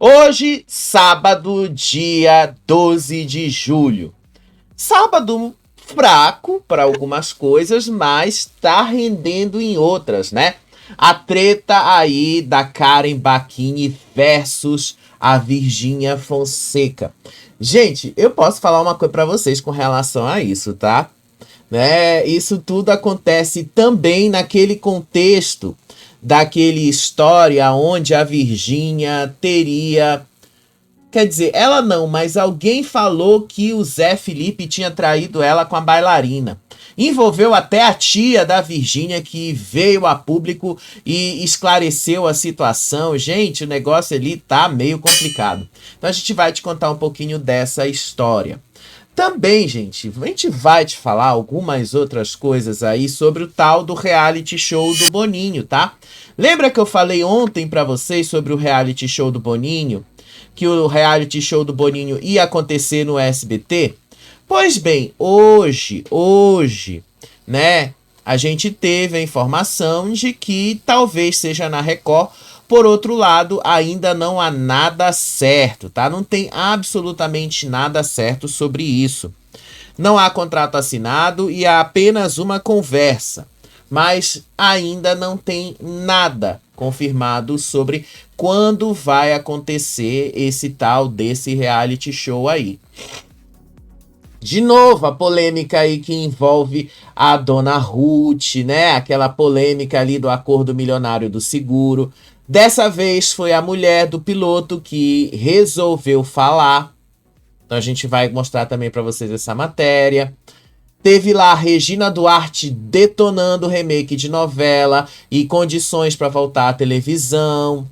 Hoje, sábado, dia 12 de julho. Sábado fraco para algumas coisas, mas tá rendendo em outras, né? A treta aí da Karen Bacchini versus a Virgínia Fonseca. Gente, eu posso falar uma coisa para vocês com relação a isso, tá? Isso tudo acontece também naquele contexto daquele história onde a Virgínia teria... Quer dizer, ela não, mas alguém falou que o Zé Felipe tinha traído ela com a bailarina. Envolveu até a tia da Virgínia, que veio a público e esclareceu a situação. Gente, o negócio ali tá meio complicado. Então a gente vai te contar um pouquinho dessa história. Também, gente, a gente vai te falar algumas outras coisas aí sobre o tal do reality show do Boninho, tá? Lembra que eu falei ontem pra vocês sobre o reality show do Boninho? Que o reality show do Boninho ia acontecer no SBT? Pois bem, hoje, né, a gente teve a informação de que talvez seja na Record. Por outro lado, ainda não há nada certo, tá? Não tem absolutamente nada certo sobre isso. Não há contrato assinado e há apenas uma conversa. Mas ainda não tem nada confirmado sobre quando vai acontecer esse tal desse reality show aí. De novo, a polêmica aí que envolve a dona Ruth, né? Aquela polêmica ali do acordo milionário do seguro. Dessa vez foi a mulher do piloto que resolveu falar. Então a gente vai mostrar também para vocês essa matéria. Teve lá a Regina Duarte detonando o remake de novela e condições para voltar à televisão.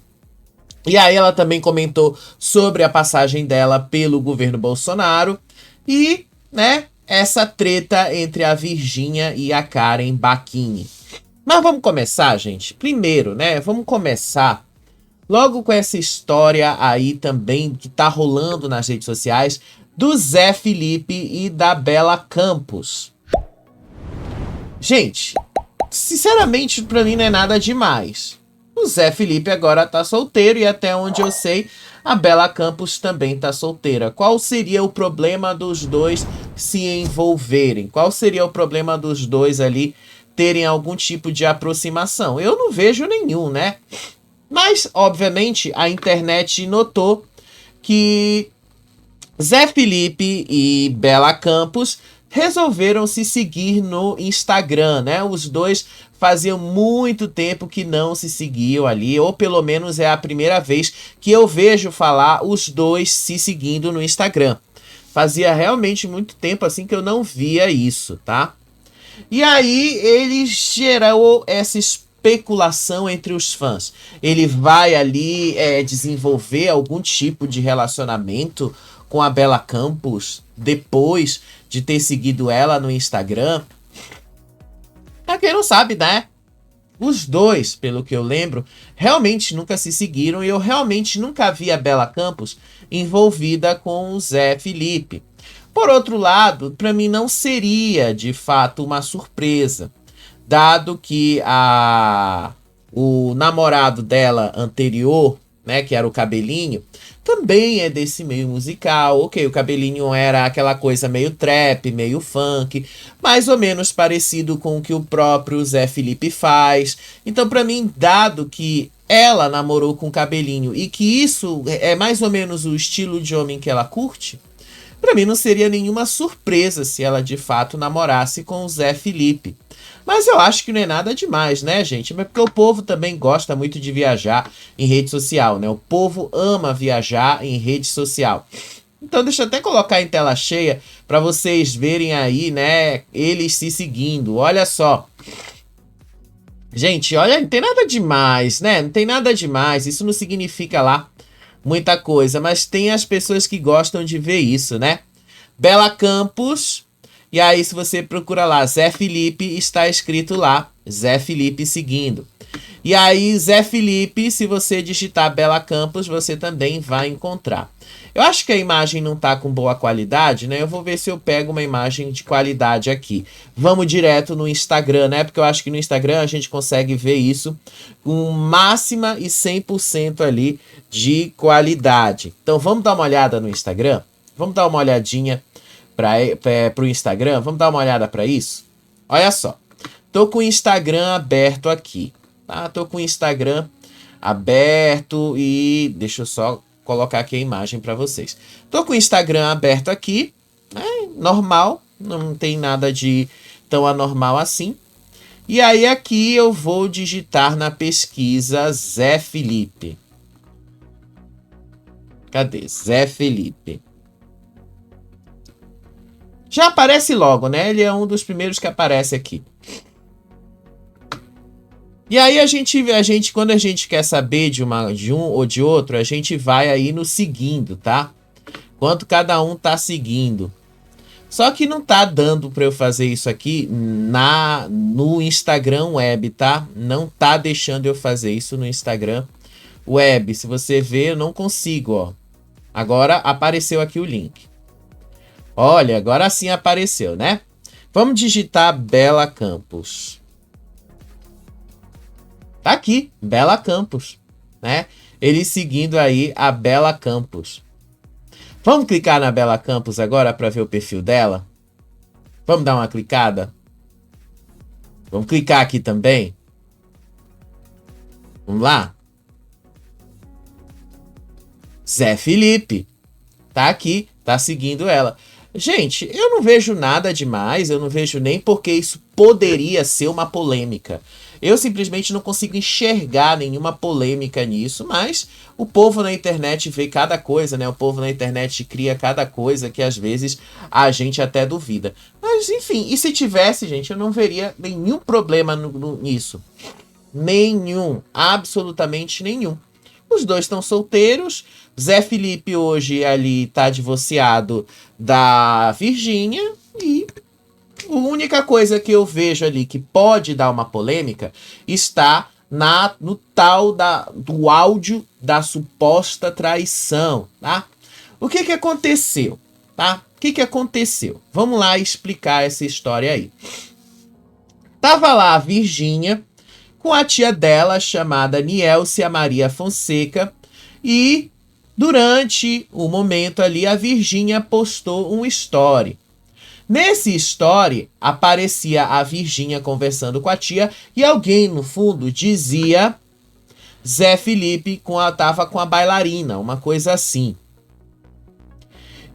E aí ela também comentou sobre a passagem dela pelo governo Bolsonaro. E, né, essa treta entre a Virgínia e a Karen Bacchini. Mas vamos começar, gente. Primeiro, né, vamos começar logo com essa história aí também que tá rolando nas redes sociais do Zé Felipe e da Bela Campos. Gente, sinceramente, pra mim não é nada demais. O Zé Felipe agora tá solteiro e até onde eu sei, a Bela Campos também tá solteira. Qual seria o problema dos dois se envolverem? Qual seria o problema dos dois ali terem algum tipo de aproximação? Eu não vejo nenhum, né? Mas, obviamente, a internet notou que Zé Felipe e Bela Campos resolveram se seguir no Instagram, né? Os dois faziam muito tempo que não se seguiam ali, ou pelo menos é a primeira vez que eu vejo falar os dois se seguindo no Instagram. Fazia realmente muito tempo assim que eu não via isso, tá? E aí ele gerou essa especulação entre os fãs. Ele vai ali desenvolver algum tipo de relacionamento com a Bela Campos depois de ter seguido ela no Instagram? Pra quem não sabe, né? Os dois, pelo que eu lembro, realmente nunca se seguiram e eu realmente nunca vi a Bela Campos envolvida com o Zé Felipe. Por outro lado, para mim não seria de fato uma surpresa, dado que o namorado dela anterior, né, que era o Cabelinho, também é desse meio musical. Ok, o Cabelinho era aquela coisa meio trap, meio funk, mais ou menos parecido com o que o próprio Zé Felipe faz. Então, pra mim, dado que ela namorou com o Cabelinho e que isso é mais ou menos o estilo de homem que ela curte, pra mim não seria nenhuma surpresa se ela de fato namorasse com o Zé Felipe. Mas eu acho que não é nada demais, né, gente? Mas porque o povo também gosta muito de viajar em rede social, né? O povo ama viajar em rede social. Então deixa eu até colocar em tela cheia para vocês verem aí, né, eles se seguindo. Olha só. Gente, olha, não tem nada demais, né? Não tem nada demais. Isso não significa lá muita coisa, mas tem as pessoas que gostam de ver isso, né? Bela Campos... E aí, se você procura lá, Zé Felipe, está escrito lá, Zé Felipe seguindo. E aí, Zé Felipe, se você digitar Bela Campos, você também vai encontrar. Eu acho que a imagem não tá com boa qualidade, né? Eu vou ver se eu pego uma imagem de qualidade aqui. Vamos direto no Instagram, né? Porque eu acho que no Instagram a gente consegue ver isso com máxima e 100% ali de qualidade. Então vamos dar uma olhada no Instagram? Vamos dar uma olhadinha pro Instagram? Vamos dar uma olhada para isso? Olha só. Tô com o Instagram aberto aqui, tá? Tô com o Instagram aberto e deixa eu só colocar aqui a imagem para vocês. Tô com o Instagram aberto aqui, né? Normal, não tem nada de tão anormal assim. E aí aqui eu vou digitar na pesquisa Zé Felipe. Cadê? Zé Felipe. Já aparece logo, né? Ele é um dos primeiros que aparece aqui. E aí a gente, quando a gente quer saber de um ou de outro, a gente vai aí no seguindo, tá? Quanto cada um tá seguindo. Só que não tá dando para eu fazer isso aqui no Instagram Web, tá? Não tá deixando eu fazer isso no Instagram Web. Se você ver, eu não consigo, ó. Agora apareceu aqui o link. Olha, agora sim apareceu, né? Vamos digitar Bela Campos. Tá aqui, Bela Campos, né? Ele seguindo aí a Bela Campos. Vamos clicar na Bela Campos agora para ver o perfil dela? Vamos dar uma clicada? Vamos clicar aqui também? Vamos lá? Zé Felipe. Tá aqui, tá seguindo ela. Gente, eu não vejo nada demais, eu não vejo nem porque isso poderia ser uma polêmica. Eu simplesmente não consigo enxergar nenhuma polêmica nisso, mas o povo na internet vê cada coisa, né? O povo na internet cria cada coisa que às vezes a gente até duvida. Mas enfim, e se tivesse, gente, eu não veria nenhum problema nisso. Nenhum, absolutamente nenhum. Os dois estão solteiros. Zé Felipe hoje ali tá divorciado da Virgínia e a única coisa que eu vejo ali que pode dar uma polêmica está no tal do áudio da suposta traição, tá? O que aconteceu, tá? O que aconteceu? Vamos lá explicar essa história aí. Tava lá a Virgínia com a tia dela, chamada Nielcia Maria Fonseca, e durante o momento ali, a Virgínia postou um story. Nesse story, aparecia a Virgínia conversando com a tia e alguém no fundo dizia Zé Felipe tava com a bailarina, uma coisa assim.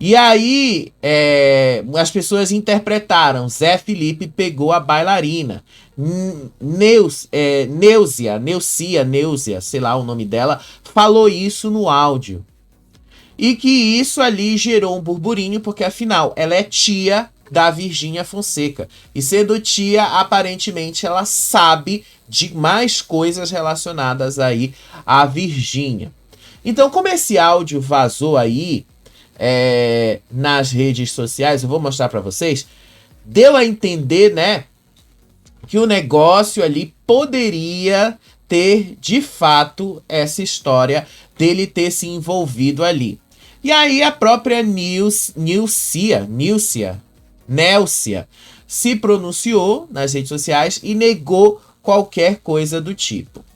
E aí, as pessoas interpretaram, Zé Felipe pegou a bailarina. Neucia, sei lá o nome dela, falou isso no áudio. E que isso ali gerou um burburinho, porque afinal, ela é tia da Virgínia Fonseca. E sendo tia, aparentemente ela sabe de mais coisas relacionadas aí à Virgínia. Então, como esse áudio vazou aí nas redes sociais, eu vou mostrar para vocês, deu a entender, né, que o negócio ali poderia ter, de fato, essa história dele ter se envolvido ali. E aí a própria Nélcia se pronunciou nas redes sociais e negou qualquer coisa do tipo.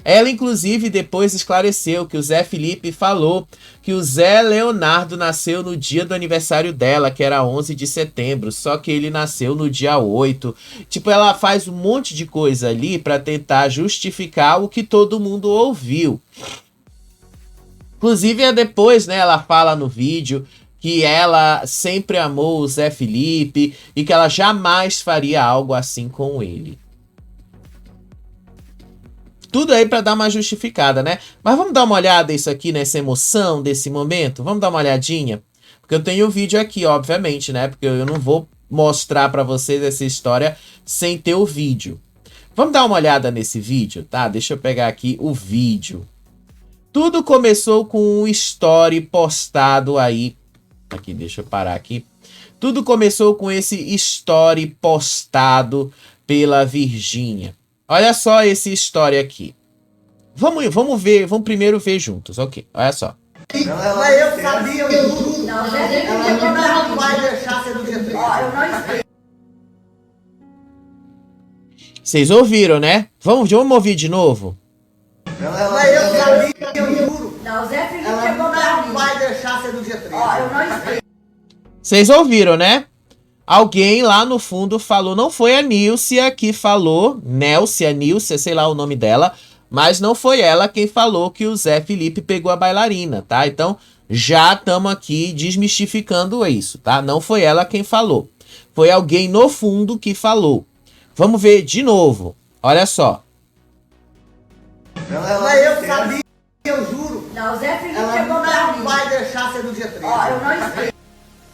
Ela, inclusive, depois esclareceu que o Zé Felipe falou que o Zé Leonardo nasceu no dia do aniversário dela, que era 11 de setembro, só que ele nasceu no dia 8. Tipo, ela faz um monte de coisa ali para tentar justificar o que todo mundo ouviu. Inclusive, depois, né, ela fala no vídeo que ela sempre amou o Zé Felipe e que ela jamais faria algo assim com ele. Tudo aí para dar uma justificada, né? Mas vamos dar uma olhada isso aqui, nessa emoção desse momento? Vamos dar uma olhadinha? Porque eu tenho o vídeo aqui, obviamente, né? Porque eu não vou mostrar para vocês essa história sem ter o vídeo. Vamos dar uma olhada nesse vídeo, tá? Deixa eu pegar aqui o vídeo. Tudo começou com um story postado aí. Aqui, deixa eu parar aqui. Tudo começou com esse story postado pela Virgínia. Olha só essa história aqui. Vamos ver, vamos primeiro ver juntos, ok? Olha só. Mas eu sabia, eu juro. Ela não vai deixar ser do dia 30. Vocês ouviram, né? Vamos ouvir de novo? Mas eu sabia, eu juro. Não, Zé Felipe Ela chegou pra mim. não vai deixar ser do dia 30. Ó, eu não esqueci. Vocês ouviram, né? Alguém lá no fundo falou, não foi a Nílcia que falou, Nílcia, sei lá o nome dela, mas não foi ela quem falou que o Zé Felipe pegou a bailarina, tá? Então, já estamos aqui desmistificando isso, tá? Não foi ela quem falou. Foi alguém no fundo que falou. Vamos ver de novo. Olha só. Mas eu sabia, eu juro. Não, Zé Felipe Ela chegou pra não mim. vai deixar ser do dia 30. Ó, eu não esqueci.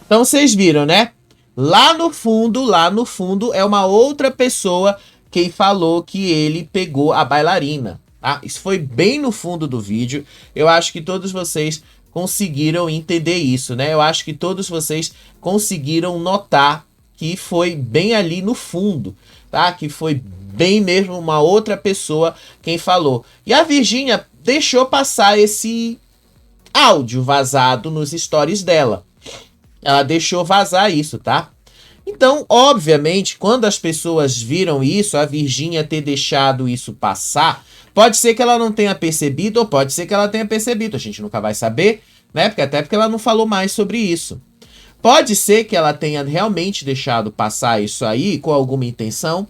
Então vocês viram, né? Lá no fundo, é uma outra pessoa quem falou que ele pegou a bailarina. Tá? Isso foi bem no fundo do vídeo. Eu acho que todos vocês conseguiram entender isso, né? Eu acho que todos vocês conseguiram notar que foi bem ali no fundo, tá? Que foi bem mesmo uma outra pessoa quem falou. E a Virgínia deixou passar esse áudio vazado nos stories dela. Ela deixou vazar isso, tá? Então, obviamente, quando as pessoas viram isso, a Virgínia ter deixado isso passar, pode ser que ela não tenha percebido ou pode ser que ela tenha percebido. A gente nunca vai saber, né? Porque ela não falou mais sobre isso. Pode ser que ela tenha realmente deixado passar isso aí com alguma intenção,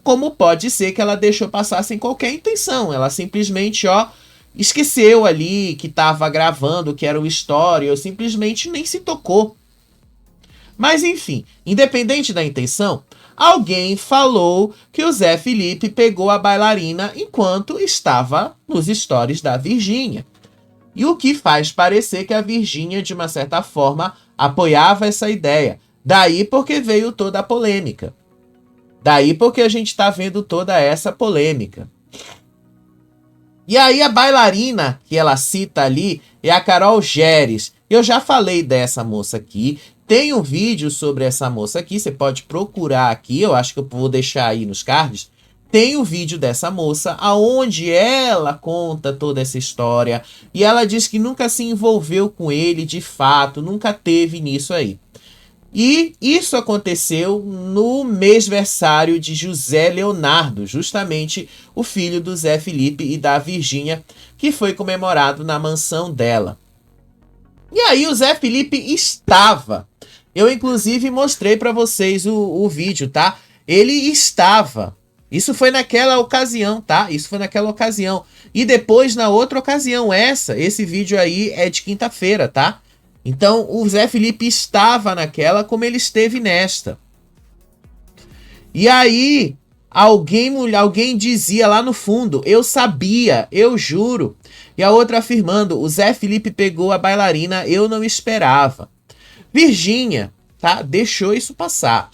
como pode ser que ela deixou passar sem qualquer intenção. Ela simplesmente, esqueceu ali que estava gravando, que era o story, ou simplesmente nem se tocou. Mas enfim, independente da intenção, alguém falou que o Zé Felipe pegou a bailarina enquanto estava nos stories da Virgínia. E o que faz parecer que a Virgínia, de uma certa forma, apoiava essa ideia. Daí porque veio toda a polêmica. Daí porque a gente está vendo toda essa polêmica. E aí a bailarina que ela cita ali é a Carol Geres. Eu já falei dessa moça aqui. Tem um vídeo sobre essa moça aqui, você pode procurar aqui, eu acho que eu vou deixar aí nos cards. Tem o vídeo dessa moça, aonde ela conta toda essa história. E ela diz que nunca se envolveu com ele de fato, nunca teve nisso aí. E isso aconteceu no mêsversário de José Leonardo, justamente o filho do Zé Felipe e da Virgínia, que foi comemorado na mansão dela. E aí o Zé Felipe estava. Eu, inclusive, mostrei para vocês o vídeo, tá? Ele estava. Isso foi naquela ocasião, tá? Isso foi naquela ocasião. E depois, na outra ocasião, esse vídeo aí é de quinta-feira, tá? Então, o Zé Felipe estava naquela como ele esteve nesta. E aí, alguém dizia lá no fundo, eu sabia, eu juro. E a outra afirmando, o Zé Felipe pegou a bailarina, eu não esperava. Virgínia, tá? Deixou isso passar.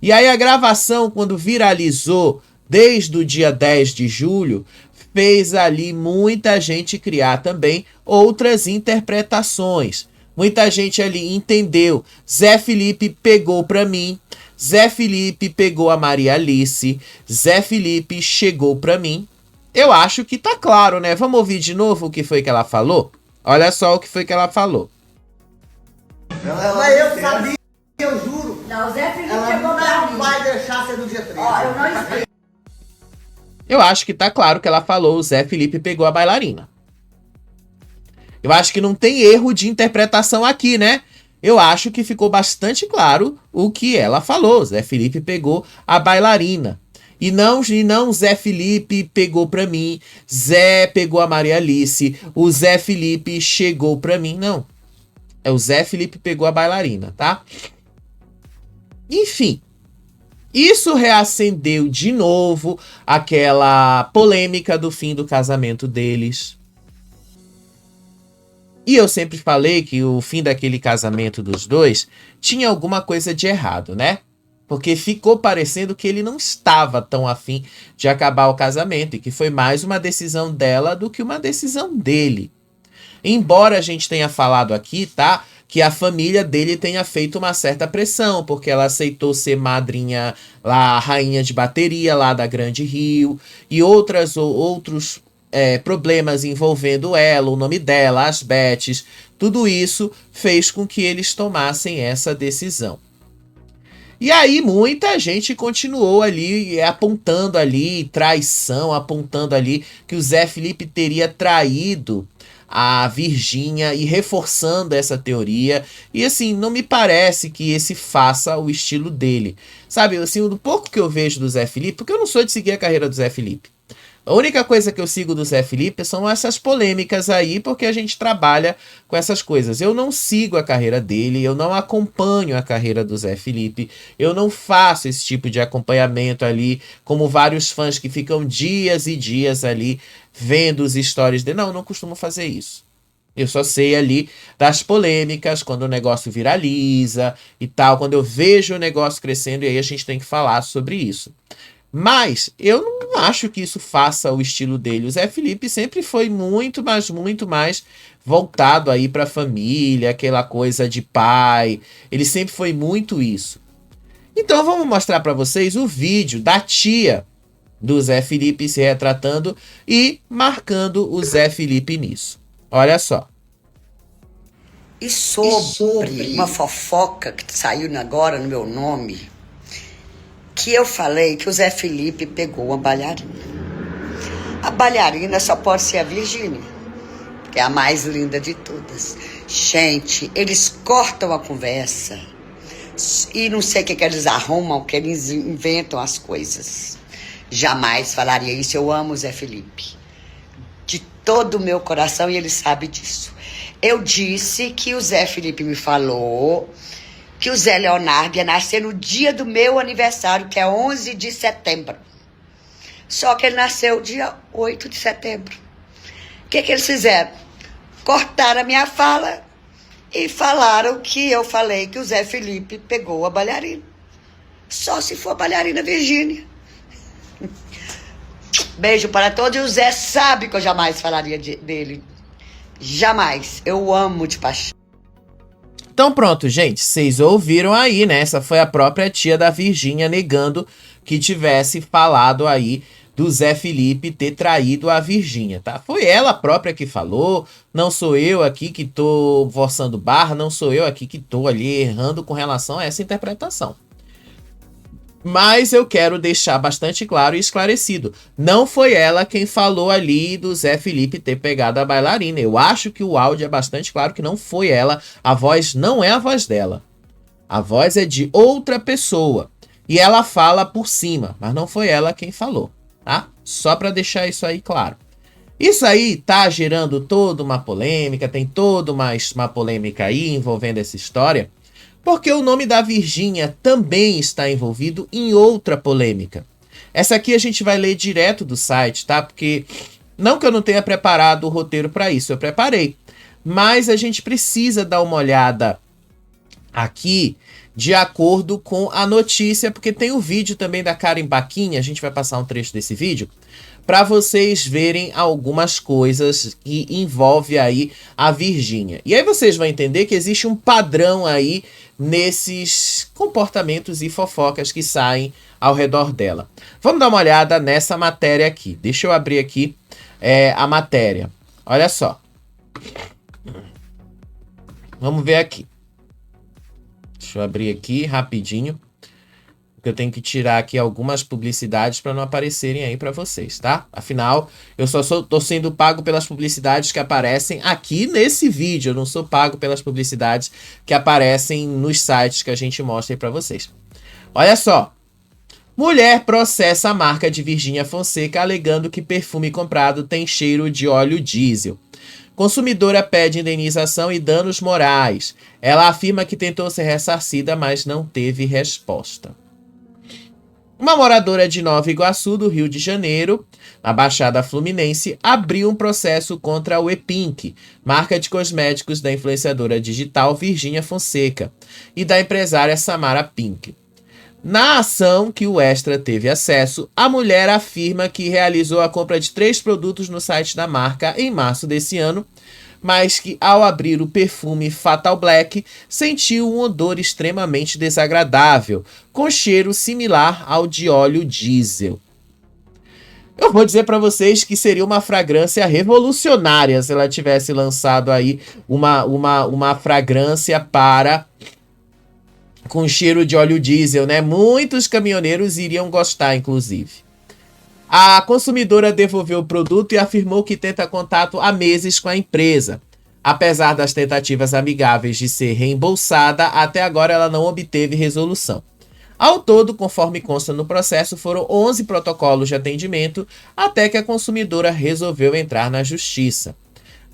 E aí a gravação, quando viralizou desde o dia 10 de julho, fez ali muita gente criar também outras interpretações. Muita gente ali entendeu. Zé Felipe pegou pra mim. Zé Felipe pegou a Maria Alice. Zé Felipe chegou pra mim. Eu acho que tá claro, né? Vamos ouvir de novo o que foi que ela falou? Olha só o que foi que ela falou. Mas eu sabia, eu juro. Não, Zé Felipe Ela chegou pra mim. não vai deixar ser do dia 30. Ó, eu não esqueci. Eu acho que tá claro que ela falou, o Zé Felipe pegou a bailarina. Eu acho que não tem erro de interpretação aqui, né? Eu acho que ficou bastante claro o que ela falou. Zé Felipe pegou a bailarina. E não Zé Felipe pegou pra mim, Zé pegou a Maria Alice, o Zé Felipe chegou pra mim, não. É o Zé Felipe pegou a bailarina, tá? Enfim, isso reacendeu de novo aquela polêmica do fim do casamento deles. E eu sempre falei que o fim daquele casamento dos dois tinha alguma coisa de errado, né? Porque ficou parecendo que ele não estava tão afim de acabar o casamento e que foi mais uma decisão dela do que uma decisão dele. Embora a gente tenha falado aqui, tá? que a família dele tenha feito uma certa pressão, porque ela aceitou ser madrinha, lá, rainha de bateria lá da Grande Rio, e outros problemas envolvendo ela, o nome dela, as Beths, tudo isso fez com que eles tomassem essa decisão. E aí muita gente continuou ali apontando ali traição, apontando ali que o Zé Felipe teria traído a Virgínia e reforçando essa teoria. E assim, não me parece que esse faça o estilo dele. Sabe, assim, do pouco que eu vejo do Zé Felipe, porque eu não sou de seguir a carreira do Zé Felipe. A única coisa que eu sigo do Zé Felipe são essas polêmicas aí, porque a gente trabalha com essas coisas. Eu não sigo a carreira dele, eu não acompanho a carreira do Zé Felipe, eu não faço esse tipo de acompanhamento ali, como vários fãs que ficam dias e dias ali vendo os stories dele. Não, eu não costumo fazer isso. Eu só sei ali das polêmicas, quando o negócio viraliza e tal, quando eu vejo o negócio crescendo, e aí a gente tem que falar sobre isso. Mas eu não acho que isso faça o estilo dele. O Zé Felipe sempre foi muito mais voltado aí para a família, aquela coisa de pai. Ele sempre foi muito isso. Então vamos mostrar para vocês o vídeo da tia do Zé Felipe se retratando e marcando o Zé Felipe nisso. Olha só. E sobre uma fofoca que saiu agora no meu nome, que eu falei que o Zé Felipe pegou uma bailarina. A bailarina só pode ser a Virgínia, que é a mais linda de todas. Gente, eles cortam a conversa e não sei o que eles arrumam, que eles inventam as coisas. Jamais falaria isso. Eu amo o Zé Felipe de todo o meu coração e ele sabe disso. Eu disse que o Zé Felipe me falou que o Zé Leonardo ia nascer no dia do meu aniversário, que é 11 de setembro. Só que ele nasceu dia 8 de setembro. O que eles fizeram? Cortaram a minha fala e falaram que eu falei que o Zé Felipe pegou a bailarina. Só se for a bailarina Virgínia. Beijo para todos. E o Zé sabe que eu jamais falaria dele. Jamais. Eu amo de paixão. Então pronto, gente, vocês ouviram aí, né? Essa foi a própria tia da Virgínia negando que tivesse falado aí do Zé Felipe ter traído a Virgínia, tá? Foi ela própria que falou, não sou eu aqui que tô forçando barra, não sou eu aqui que tô ali errando com relação a essa interpretação. Mas eu quero deixar bastante claro e esclarecido. Não foi ela quem falou ali do Zé Felipe ter pegado a bailarina. Eu acho que o áudio é bastante claro que não foi ela. A voz não é a voz dela. A voz é de outra pessoa. E ela fala por cima, mas não foi ela quem falou, tá? Só para deixar isso aí claro. Isso aí tá gerando toda uma polêmica, tem toda uma polêmica aí envolvendo essa história. Porque o nome da Virgínia também está envolvido em outra polêmica. Essa aqui a gente vai ler direto do site, tá? Porque não que eu não tenha preparado o roteiro para isso, eu preparei. Mas a gente precisa dar uma olhada aqui de acordo com a notícia, porque tem o vídeo também da Karen Baquinha, a gente vai passar um trecho desse vídeo, para vocês verem algumas coisas que envolve aí a Virgínia. E aí vocês vão entender que existe um padrão aí nesses comportamentos e fofocas que saem ao redor dela. Vamos dar uma olhada nessa matéria aqui. Deixa eu abrir aqui a matéria. Olha só. Vamos ver aqui. Deixa eu abrir aqui rapidinho. Eu tenho que tirar aqui algumas publicidades para não aparecerem aí para vocês, tá? Afinal, eu só tô sendo pago pelas publicidades que aparecem aqui nesse vídeo. Eu não sou pago pelas publicidades que aparecem nos sites que a gente mostra aí para vocês. Olha só. Mulher processa a marca de Virgínia Fonseca alegando que perfume comprado tem cheiro de óleo diesel. Consumidora pede indenização e danos morais. Ela afirma que tentou ser ressarcida, mas não teve resposta. Uma moradora de Nova Iguaçu, do Rio de Janeiro, na Baixada Fluminense, abriu um processo contra a Wepink, marca de cosméticos da influenciadora digital Virgínia Fonseca, e da empresária Samara Pink. Na ação que o Extra teve acesso, a mulher afirma que realizou a compra de 3 produtos no site da marca em março desse ano, mas que ao abrir o perfume Fatal Black, sentiu um odor extremamente desagradável, com cheiro similar ao de óleo diesel. Eu vou dizer para vocês que seria uma fragrância revolucionária se ela tivesse lançado aí uma fragrância com cheiro de óleo diesel, né? Muitos caminhoneiros iriam gostar, inclusive. A consumidora devolveu o produto e afirmou que tenta contato há meses com a empresa. Apesar das tentativas amigáveis de ser reembolsada, até agora ela não obteve resolução. Ao todo, conforme consta no processo, foram 11 protocolos de atendimento até que a consumidora resolveu entrar na justiça.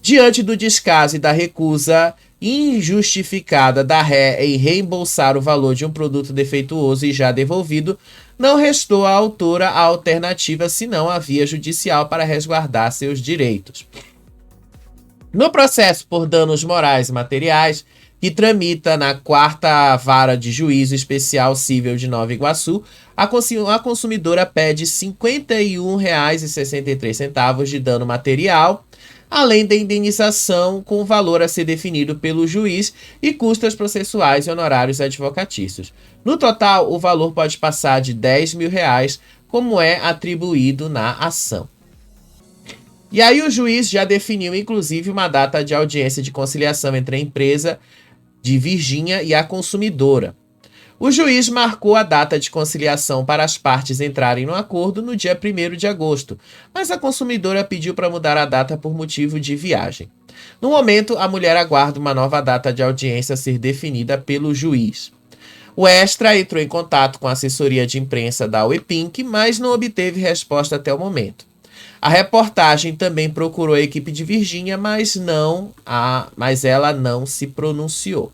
Diante do descaso e da recusa injustificada da ré em reembolsar o valor de um produto defeituoso e já devolvido, não restou à autora a alternativa senão a via judicial para resguardar seus direitos. No processo por danos morais e materiais, que tramita na 4ª Vara de Juízo Especial Cível de Nova Iguaçu, a consumidora pede R$ 51,63 de dano material, além da indenização com valor a ser definido pelo juiz e custas processuais e honorários advocatícios. No total, o valor pode passar de R$ 10 mil, como é atribuído na ação. E aí o juiz já definiu, inclusive, uma data de audiência de conciliação entre a empresa de Virgínia e a consumidora. O juiz marcou a data de conciliação para as partes entrarem no acordo no dia 1º de agosto, mas a consumidora pediu para mudar a data por motivo de viagem. No momento, a mulher aguarda uma nova data de audiência a ser definida pelo juiz. O Extra entrou em contato com a assessoria de imprensa da Wepink, mas não obteve resposta até o momento. A reportagem também procurou a equipe de Virgínia, mas ela não se pronunciou.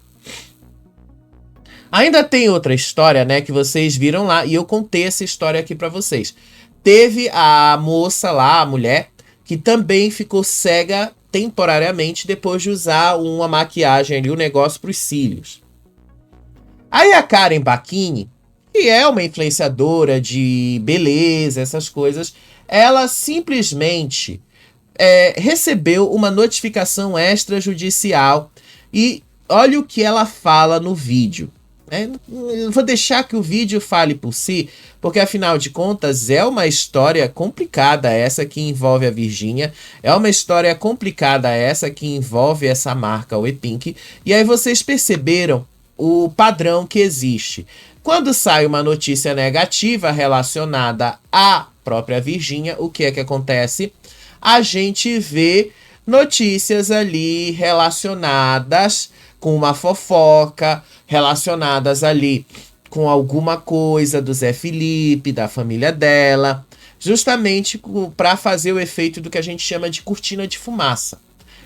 Ainda tem outra história, né, que vocês viram lá, e eu contei essa história aqui para vocês. Teve a moça lá, a mulher, que também ficou cega temporariamente depois de usar uma maquiagem ali, um negócio para os cílios. Aí a Karen Bacchini, que é uma influenciadora de beleza, essas coisas, ela simplesmente recebeu uma notificação extrajudicial e olha o que ela fala no vídeo. Eu vou deixar que o vídeo fale por si, porque afinal de contas é uma história complicada essa que envolve a Virgínia, é uma história complicada essa que envolve essa marca Wepink, e aí vocês perceberam o padrão que existe. Quando sai uma notícia negativa relacionada à própria Virgínia, o que é que acontece? A gente vê notícias ali relacionadas com uma fofoca, relacionadas ali com alguma coisa do Zé Felipe, da família dela, justamente para fazer o efeito do que a gente chama de cortina de fumaça.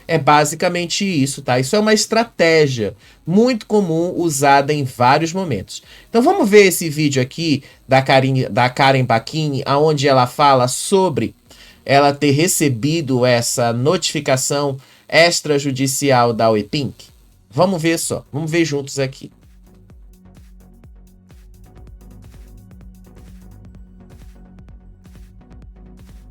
É basicamente isso, tá? Isso é uma estratégia muito comum usada em vários momentos. Então vamos ver esse vídeo aqui da Karen Bacchini, onde ela fala sobre ela ter recebido essa notificação extrajudicial da Wepink. Vamos ver só, vamos ver juntos aqui.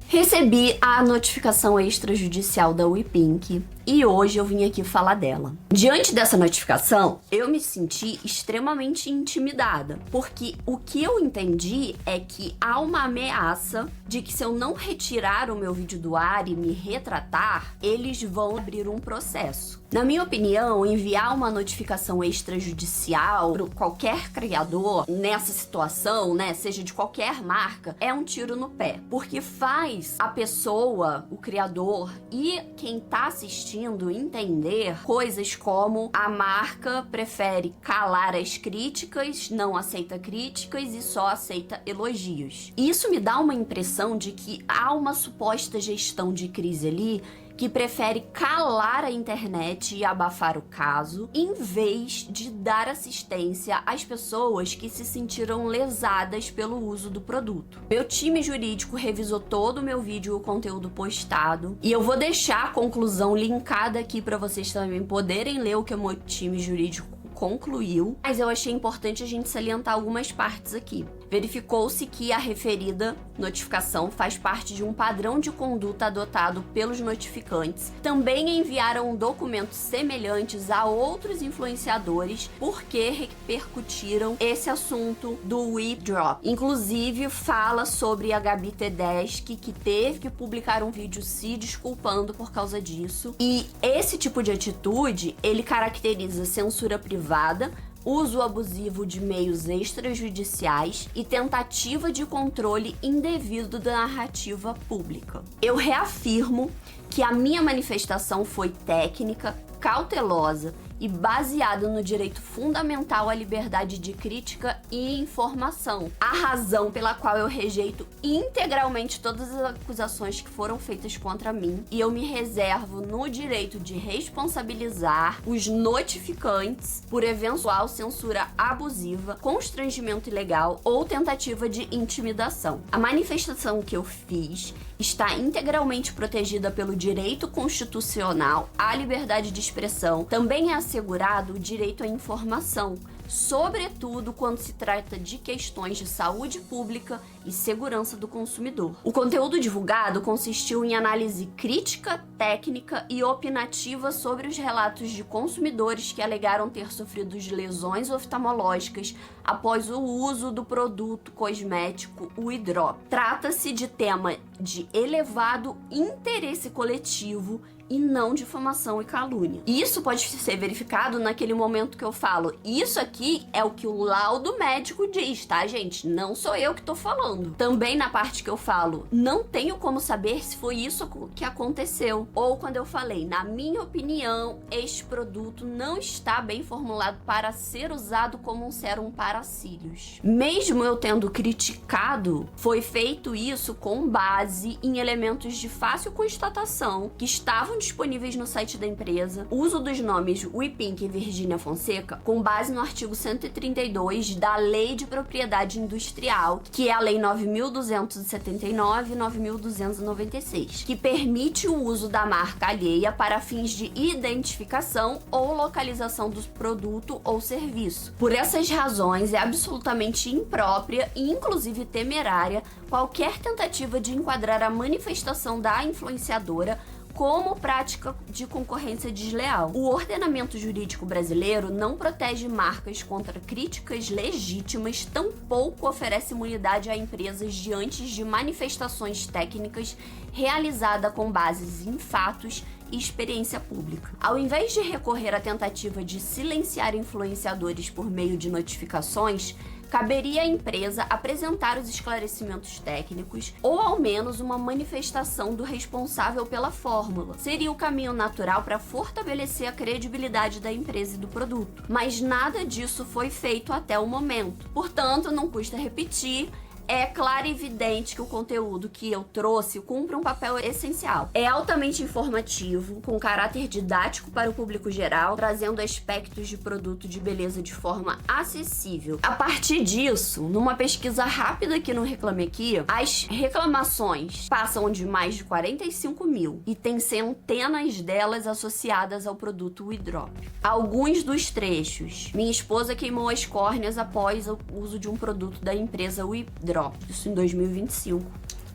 Recebi a notificação extrajudicial da Wepink e hoje eu vim aqui falar dela. Diante dessa notificação, eu me senti extremamente intimidada, porque o que eu entendi é que há uma ameaça de que se eu não retirar o meu vídeo do ar e me retratar, eles vão abrir um processo. Na minha opinião, enviar uma notificação extrajudicial para qualquer criador nessa situação, né, seja de qualquer marca, é um tiro no pé, porque faz a pessoa, o criador e quem tá assistindo entender coisas como a marca prefere calar as críticas, não aceita críticas e só aceita elogios. Isso me dá uma impressão de que há uma suposta gestão de crise ali que prefere calar a internet e abafar o caso, em vez de dar assistência às pessoas que se sentiram lesadas pelo uso do produto. Meu time jurídico revisou todo o meu vídeo e o conteúdo postado, e eu vou deixar a conclusão linkada aqui para vocês também poderem ler o que o meu time jurídico concluiu, mas eu achei importante a gente salientar algumas partes aqui. verificou-se que a referida notificação faz parte de um padrão de conduta adotado pelos notificantes. Também enviaram documentos semelhantes a outros influenciadores porque repercutiram esse assunto do WeDrop. Inclusive, fala sobre a Gabi Tedeschi, que teve que publicar um vídeo se desculpando por causa disso. E esse tipo de atitude, ele caracteriza censura privada, uso abusivo de meios extrajudiciais e tentativa de controle indevido da narrativa pública. Eu reafirmo que a minha manifestação foi técnica, cautelosa e baseada no direito fundamental à liberdade de crítica e informação. A razão pela qual eu rejeito integralmente todas as acusações que foram feitas contra mim, e eu me reservo no direito de responsabilizar os notificantes por eventual censura abusiva, constrangimento ilegal ou tentativa de intimidação. A manifestação que eu fiz está integralmente protegida pelo direito constitucional à liberdade de expressão. Também é assegurado o direito à informação, sobretudo quando se trata de questões de saúde pública e segurança do consumidor. O conteúdo divulgado consistiu em análise crítica, técnica e opinativa sobre os relatos de consumidores que alegaram ter sofrido lesões oftalmológicas após o uso do produto cosmético WeDrop. Trata-se de tema de elevado interesse coletivo e não difamação e calúnia. Isso pode ser verificado naquele momento que eu falo. Isso aqui é o que o laudo médico diz, tá, gente? Não sou eu que tô falando. Também na parte que eu falo, não tenho como saber se foi isso que aconteceu. Ou quando eu falei, na minha opinião, este produto não está bem formulado para ser usado como um sérum para cílios. Mesmo eu tendo criticado, foi feito isso com base em elementos de fácil constatação que estavam disponíveis no site da empresa, uso dos nomes WePink e Virgínia Fonseca com base no artigo 132 da Lei de Propriedade Industrial, que é a Lei 9.279 e 9.296, que permite o uso da marca alheia para fins de identificação ou localização do produto ou serviço. Por essas razões, é absolutamente imprópria e inclusive temerária qualquer tentativa de enquadrar a manifestação da influenciadora como prática de concorrência desleal. O ordenamento jurídico brasileiro não protege marcas contra críticas legítimas, tampouco oferece imunidade a empresas diante de manifestações técnicas realizadas com bases em fatos e experiência pública. Ao invés de recorrer à tentativa de silenciar influenciadores por meio de notificações, caberia à empresa apresentar os esclarecimentos técnicos ou, ao menos, uma manifestação do responsável pela fórmula. Seria o caminho natural para fortalecer a credibilidade da empresa e do produto. Mas nada disso foi feito até o momento. Portanto, não custa repetir, é claro e evidente que o conteúdo que eu trouxe cumpre um papel essencial. É altamente informativo, com caráter didático para o público geral, trazendo aspectos de produto de beleza de forma acessível. A partir disso, numa pesquisa rápida aqui no Reclame Aqui, as reclamações passam de mais de 45 mil e tem centenas delas associadas ao produto WeDrop. Alguns dos trechos: minha esposa queimou as córneas após o uso de um produto da empresa WeDrop. Isso em 2025.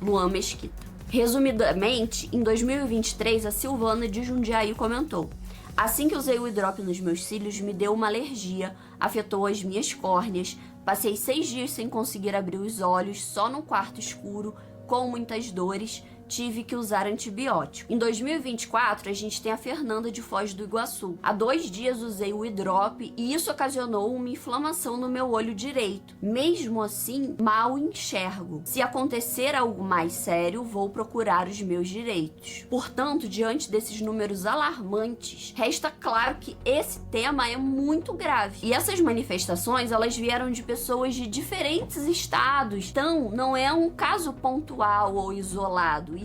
Luan Mesquita. Resumidamente, em 2023, a Silvana de Jundiaí comentou: assim que usei o WeDrop nos meus cílios, me deu uma alergia, afetou as minhas córneas, passei 6 dias sem conseguir abrir os olhos, só num quarto escuro, com muitas dores, tive que usar antibiótico. Em 2024, a gente tem a Fernanda de Foz do Iguaçu. Há 2 dias usei o WeDrop e isso ocasionou uma inflamação no meu olho direito. Mesmo assim, mal enxergo. Se acontecer algo mais sério, vou procurar os meus direitos. Portanto, diante desses números alarmantes, resta claro que esse tema é muito grave. E essas manifestações, elas vieram de pessoas de diferentes estados. Então, não é um caso pontual ou isolado.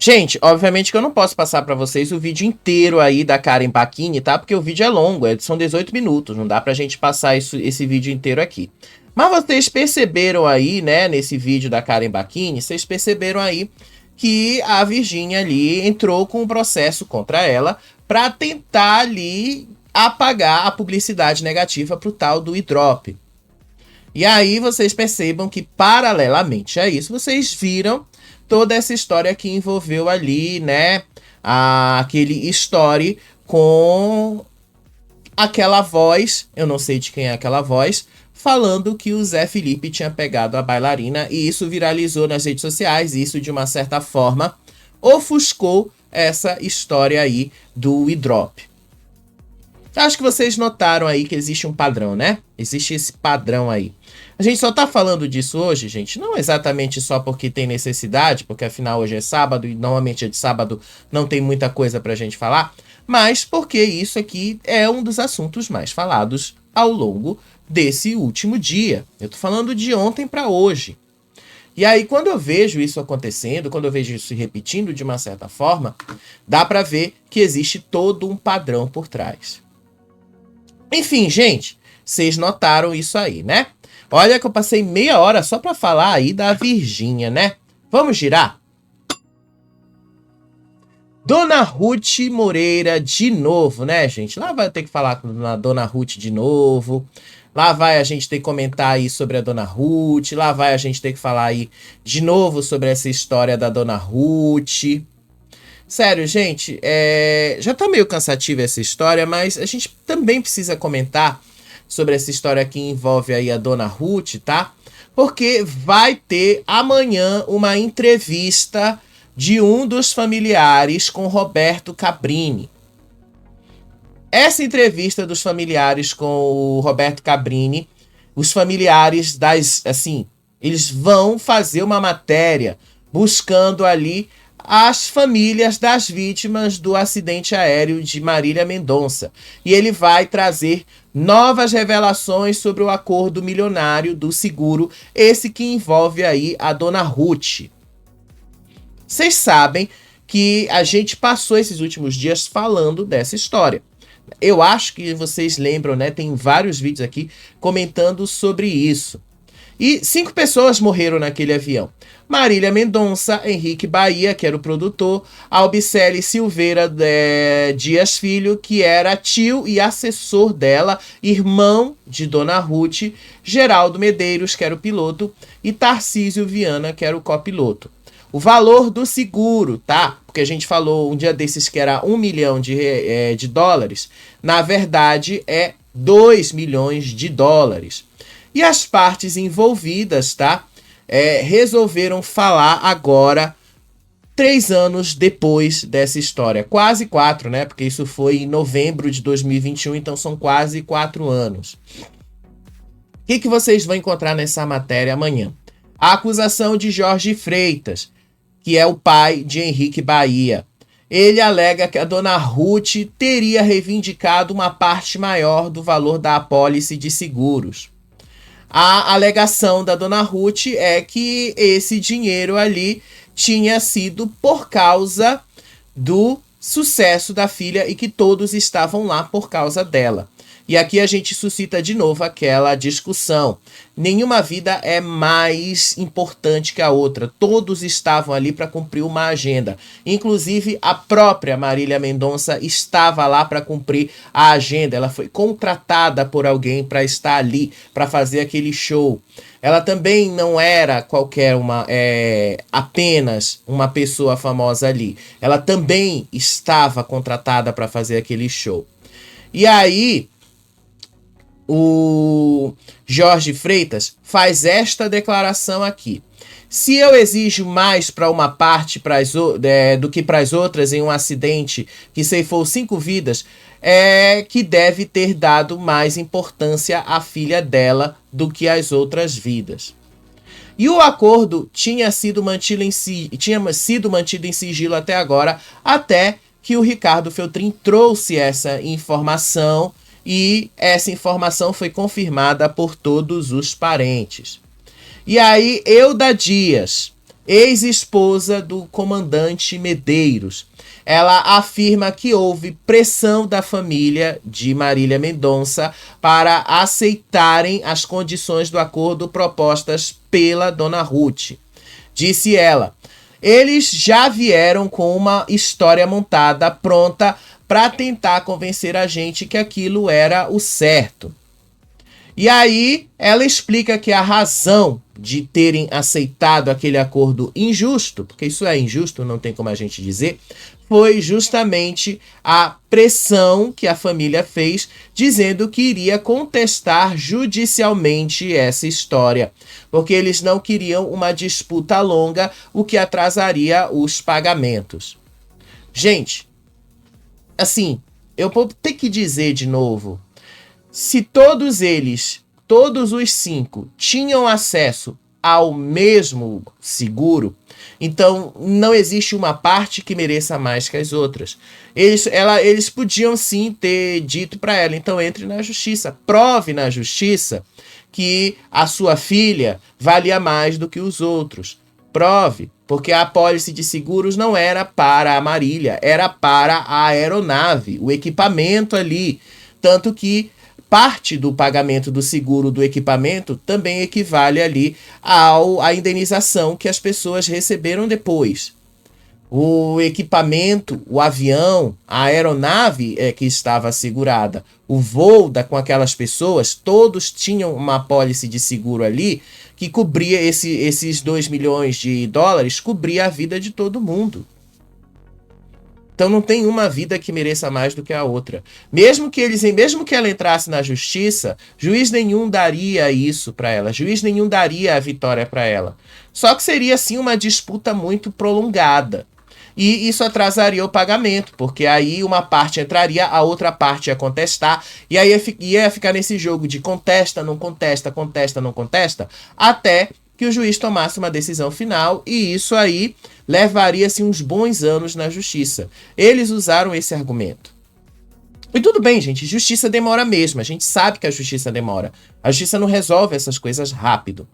Gente, obviamente que eu não posso passar pra vocês o vídeo inteiro aí da Karen Pacchini, tá? Porque o vídeo é longo, são 18 minutos, não dá pra gente passar esse vídeo inteiro aqui. Mas vocês perceberam aí, né, nesse vídeo da Karen Bacchini, vocês perceberam aí que a Virgínia ali entrou com um processo contra ela para tentar ali apagar a publicidade negativa pro tal do iDrop. E aí vocês percebam que, paralelamente a isso, vocês viram toda essa história que envolveu ali, né, aquele story com aquela voz, eu não sei de quem é aquela voz, falando que o Zé Felipe tinha pegado a bailarina, e isso viralizou nas redes sociais, e isso de uma certa forma ofuscou essa história aí do iDrop. Acho que vocês notaram aí que existe um padrão, né? Existe esse padrão aí. A gente só tá falando disso hoje, gente, não exatamente só porque tem necessidade, porque afinal hoje é sábado e normalmente de sábado não tem muita coisa pra gente falar, mas porque isso aqui é um dos assuntos mais falados ao longo desse último dia. Eu tô falando de ontem para hoje. E aí, quando eu vejo isso acontecendo, quando eu vejo isso se repetindo de uma certa forma, dá para ver que existe todo um padrão por trás. Enfim, gente, vocês notaram isso aí, né? Olha que eu passei meia hora só para falar aí da Virgínia, né? Vamos girar? Dona Ruth Moreira de novo, né, gente? Lá vai eu ter que falar com a Dona Ruth de novo. Lá vai a gente ter que comentar aí sobre a Dona Ruth. Lá vai a gente ter que falar aí de novo sobre essa história da Dona Ruth. Sério, gente, já tá meio cansativa essa história, mas a gente também precisa comentar sobre essa história que envolve aí a Dona Ruth, tá? Porque vai ter amanhã uma entrevista de um dos familiares com Roberto Cabrini. Essa entrevista dos familiares com o Roberto Cabrini, os familiares eles vão fazer uma matéria buscando ali as famílias das vítimas do acidente aéreo de Marília Mendonça. E ele vai trazer novas revelações sobre o acordo milionário do seguro, esse que envolve aí a Dona Ruth. Vocês sabem que a gente passou esses últimos dias falando dessa história. Eu acho que vocês lembram, né? Tem vários vídeos aqui comentando sobre isso. E 5 pessoas morreram naquele avião. Marília Mendonça, Henrique Bahia, que era o produtor, Albicele Silveira Dias Filho, que era tio e assessor dela, irmão de Dona Ruth, Geraldo Medeiros, que era o piloto, e Tarcísio Viana, que era o copiloto. O valor do seguro, tá? Porque a gente falou um dia desses que era 1 milhão de dólares. Na verdade, é 2 milhões de dólares. E as partes envolvidas, tá? Resolveram falar agora, 3 anos depois dessa história. Quase 4, né? Porque isso foi em novembro de 2021, então são quase 4 anos. O que vocês vão encontrar nessa matéria amanhã? A acusação de Jorge Freitas, que é o pai de Henrique Bahia. Ele alega que a Dona Ruth teria reivindicado uma parte maior do valor da apólice de seguros. A alegação da Dona Ruth é que esse dinheiro ali tinha sido por causa do sucesso da filha e que todos estavam lá por causa dela. E aqui a gente suscita de novo aquela discussão. Nenhuma vida é mais importante que a outra. Todos estavam ali para cumprir uma agenda. Inclusive, a própria Marília Mendonça estava lá para cumprir a agenda. Ela foi contratada por alguém para estar ali, para fazer aquele show. Ela também não era apenas uma pessoa famosa ali. Ela também estava contratada para fazer aquele show. E aí, o Jorge Freitas faz esta declaração aqui. Se eu exijo mais para uma parte do que para as outras em um acidente que ceifou 5 vidas, é que deve ter dado mais importância à filha dela do que às outras vidas. E o acordo tinha sido mantido em sigilo até agora, até que o Ricardo Feltrin trouxe essa informação. E essa informação foi confirmada por todos os parentes. E aí, Euda Dias, ex-esposa do comandante Medeiros. Ela afirma que houve pressão da família de Marília Mendonça para aceitarem as condições do acordo propostas pela Dona Ruth. Disse ela, eles já vieram com uma história montada, pronta para tentar convencer a gente que aquilo era o certo. E aí ela explica que a razão de terem aceitado aquele acordo injusto, porque isso é injusto, não tem como a gente dizer, foi justamente a pressão que a família fez, dizendo que iria contestar judicialmente essa história, porque eles não queriam uma disputa longa, o que atrasaria os pagamentos. Gente, assim, eu vou ter que dizer de novo, se todos eles, todos os 5, tinham acesso ao mesmo seguro, então não existe uma parte que mereça mais que as outras. Eles podiam sim ter dito para ela, então entre na justiça, prove na justiça que a sua filha valia mais do que os outros. Prove, porque a apólice de seguros não era para a Marília, era para a aeronave, o equipamento ali, tanto que parte do pagamento do seguro do equipamento também equivale ali à indenização que as pessoas receberam depois. O equipamento, o avião, a aeronave é que estava assegurada. O voo com aquelas pessoas, todos tinham uma apólice de seguro ali que cobria esses 2 milhões de dólares, cobria a vida de todo mundo. Então não tem uma vida que mereça mais do que a outra. Mesmo que ela entrasse na justiça, juiz nenhum daria isso para ela. Juiz nenhum daria a vitória para ela. Só que seria assim uma disputa muito prolongada. E isso atrasaria o pagamento, porque aí uma parte entraria, a outra parte ia contestar, e aí ia ficar nesse jogo de contesta, não contesta, contesta, não contesta, até que o juiz tomasse uma decisão final, e isso aí levaria-se uns bons anos na justiça. Eles usaram esse argumento. E tudo bem, gente, justiça demora mesmo, a gente sabe que a justiça demora. A justiça não resolve essas coisas rápido.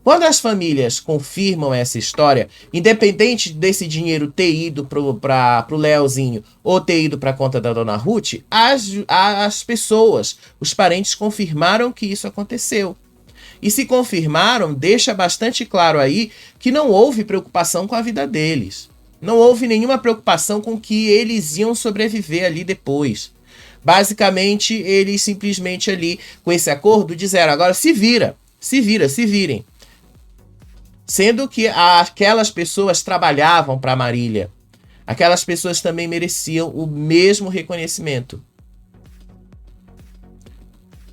Quando as famílias confirmam essa história, independente desse dinheiro ter ido pro Leozinho ou ter ido para a conta da Dona Ruth, as pessoas, os parentes confirmaram que isso aconteceu. E se confirmaram, deixa bastante claro aí que não houve preocupação com a vida deles. Não houve nenhuma preocupação com que eles iam sobreviver ali depois. Basicamente, eles simplesmente ali, com esse acordo, disseram, agora se virem. Sendo que aquelas pessoas trabalhavam para a Marília. Aquelas pessoas também mereciam o mesmo reconhecimento.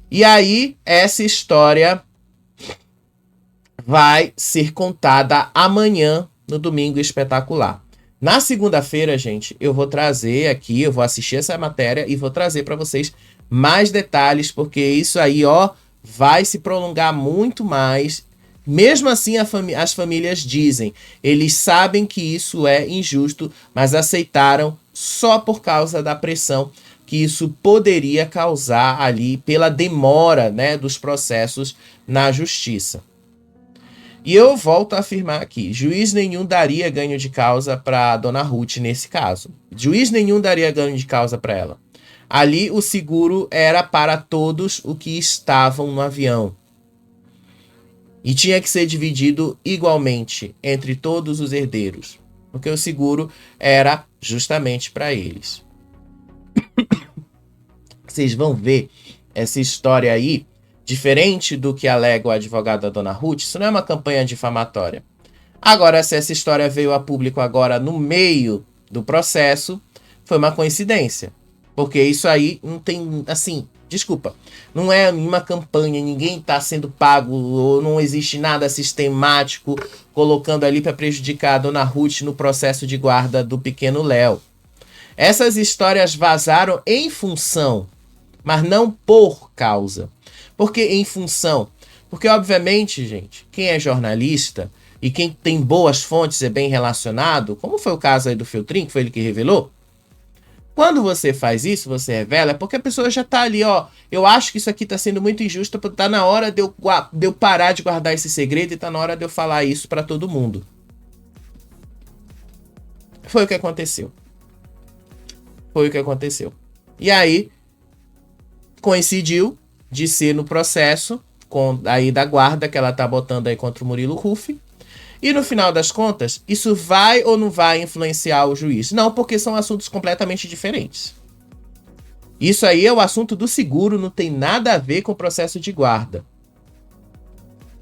E aí, essa história vai ser contada amanhã, no Domingo Espetacular. Na segunda-feira, gente, eu vou trazer aqui, eu vou assistir essa matéria e vou trazer para vocês mais detalhes, porque isso aí, ó, vai se prolongar muito mais. Mesmo assim, as famílias dizem, eles sabem que isso é injusto, mas aceitaram só por causa da pressão que isso poderia causar ali pela demora, né, dos processos na justiça. E eu volto a afirmar aqui, juiz nenhum daria ganho de causa para Dona Ruth nesse caso. Juiz nenhum daria ganho de causa para ela. Ali o seguro era para todos os que estavam no avião. E tinha que ser dividido igualmente entre todos os herdeiros, porque o seguro era justamente para eles. Vocês vão ver essa história aí, diferente do que alega o advogado da Dona Ruth, isso não é uma campanha difamatória. Agora, se essa história veio a público agora no meio do processo, foi uma coincidência. Porque isso aí não tem, assim, desculpa, não é uma campanha, ninguém está sendo pago, ou não existe nada sistemático colocando ali para prejudicar a Dona Ruth no processo de guarda do pequeno Léo. Essas histórias vazaram em função, mas não por causa. Por que em função? Porque, obviamente, gente, quem é jornalista e quem tem boas fontes é bem relacionado, como foi o caso aí do Feltrin, que foi ele que revelou, quando você faz isso, você revela, é porque a pessoa já tá ali, ó, eu acho que isso aqui tá sendo muito injusto, tá na hora de eu parar de guardar esse segredo e tá na hora de eu falar isso para todo mundo. Foi o que aconteceu. E aí, coincidiu de ser no processo aí da guarda que ela tá botando aí contra o Murilo Huff. E no final das contas, isso vai ou não vai influenciar o juiz? Não, porque são assuntos completamente diferentes. Isso aí é o assunto do seguro, não tem nada a ver com o processo de guarda.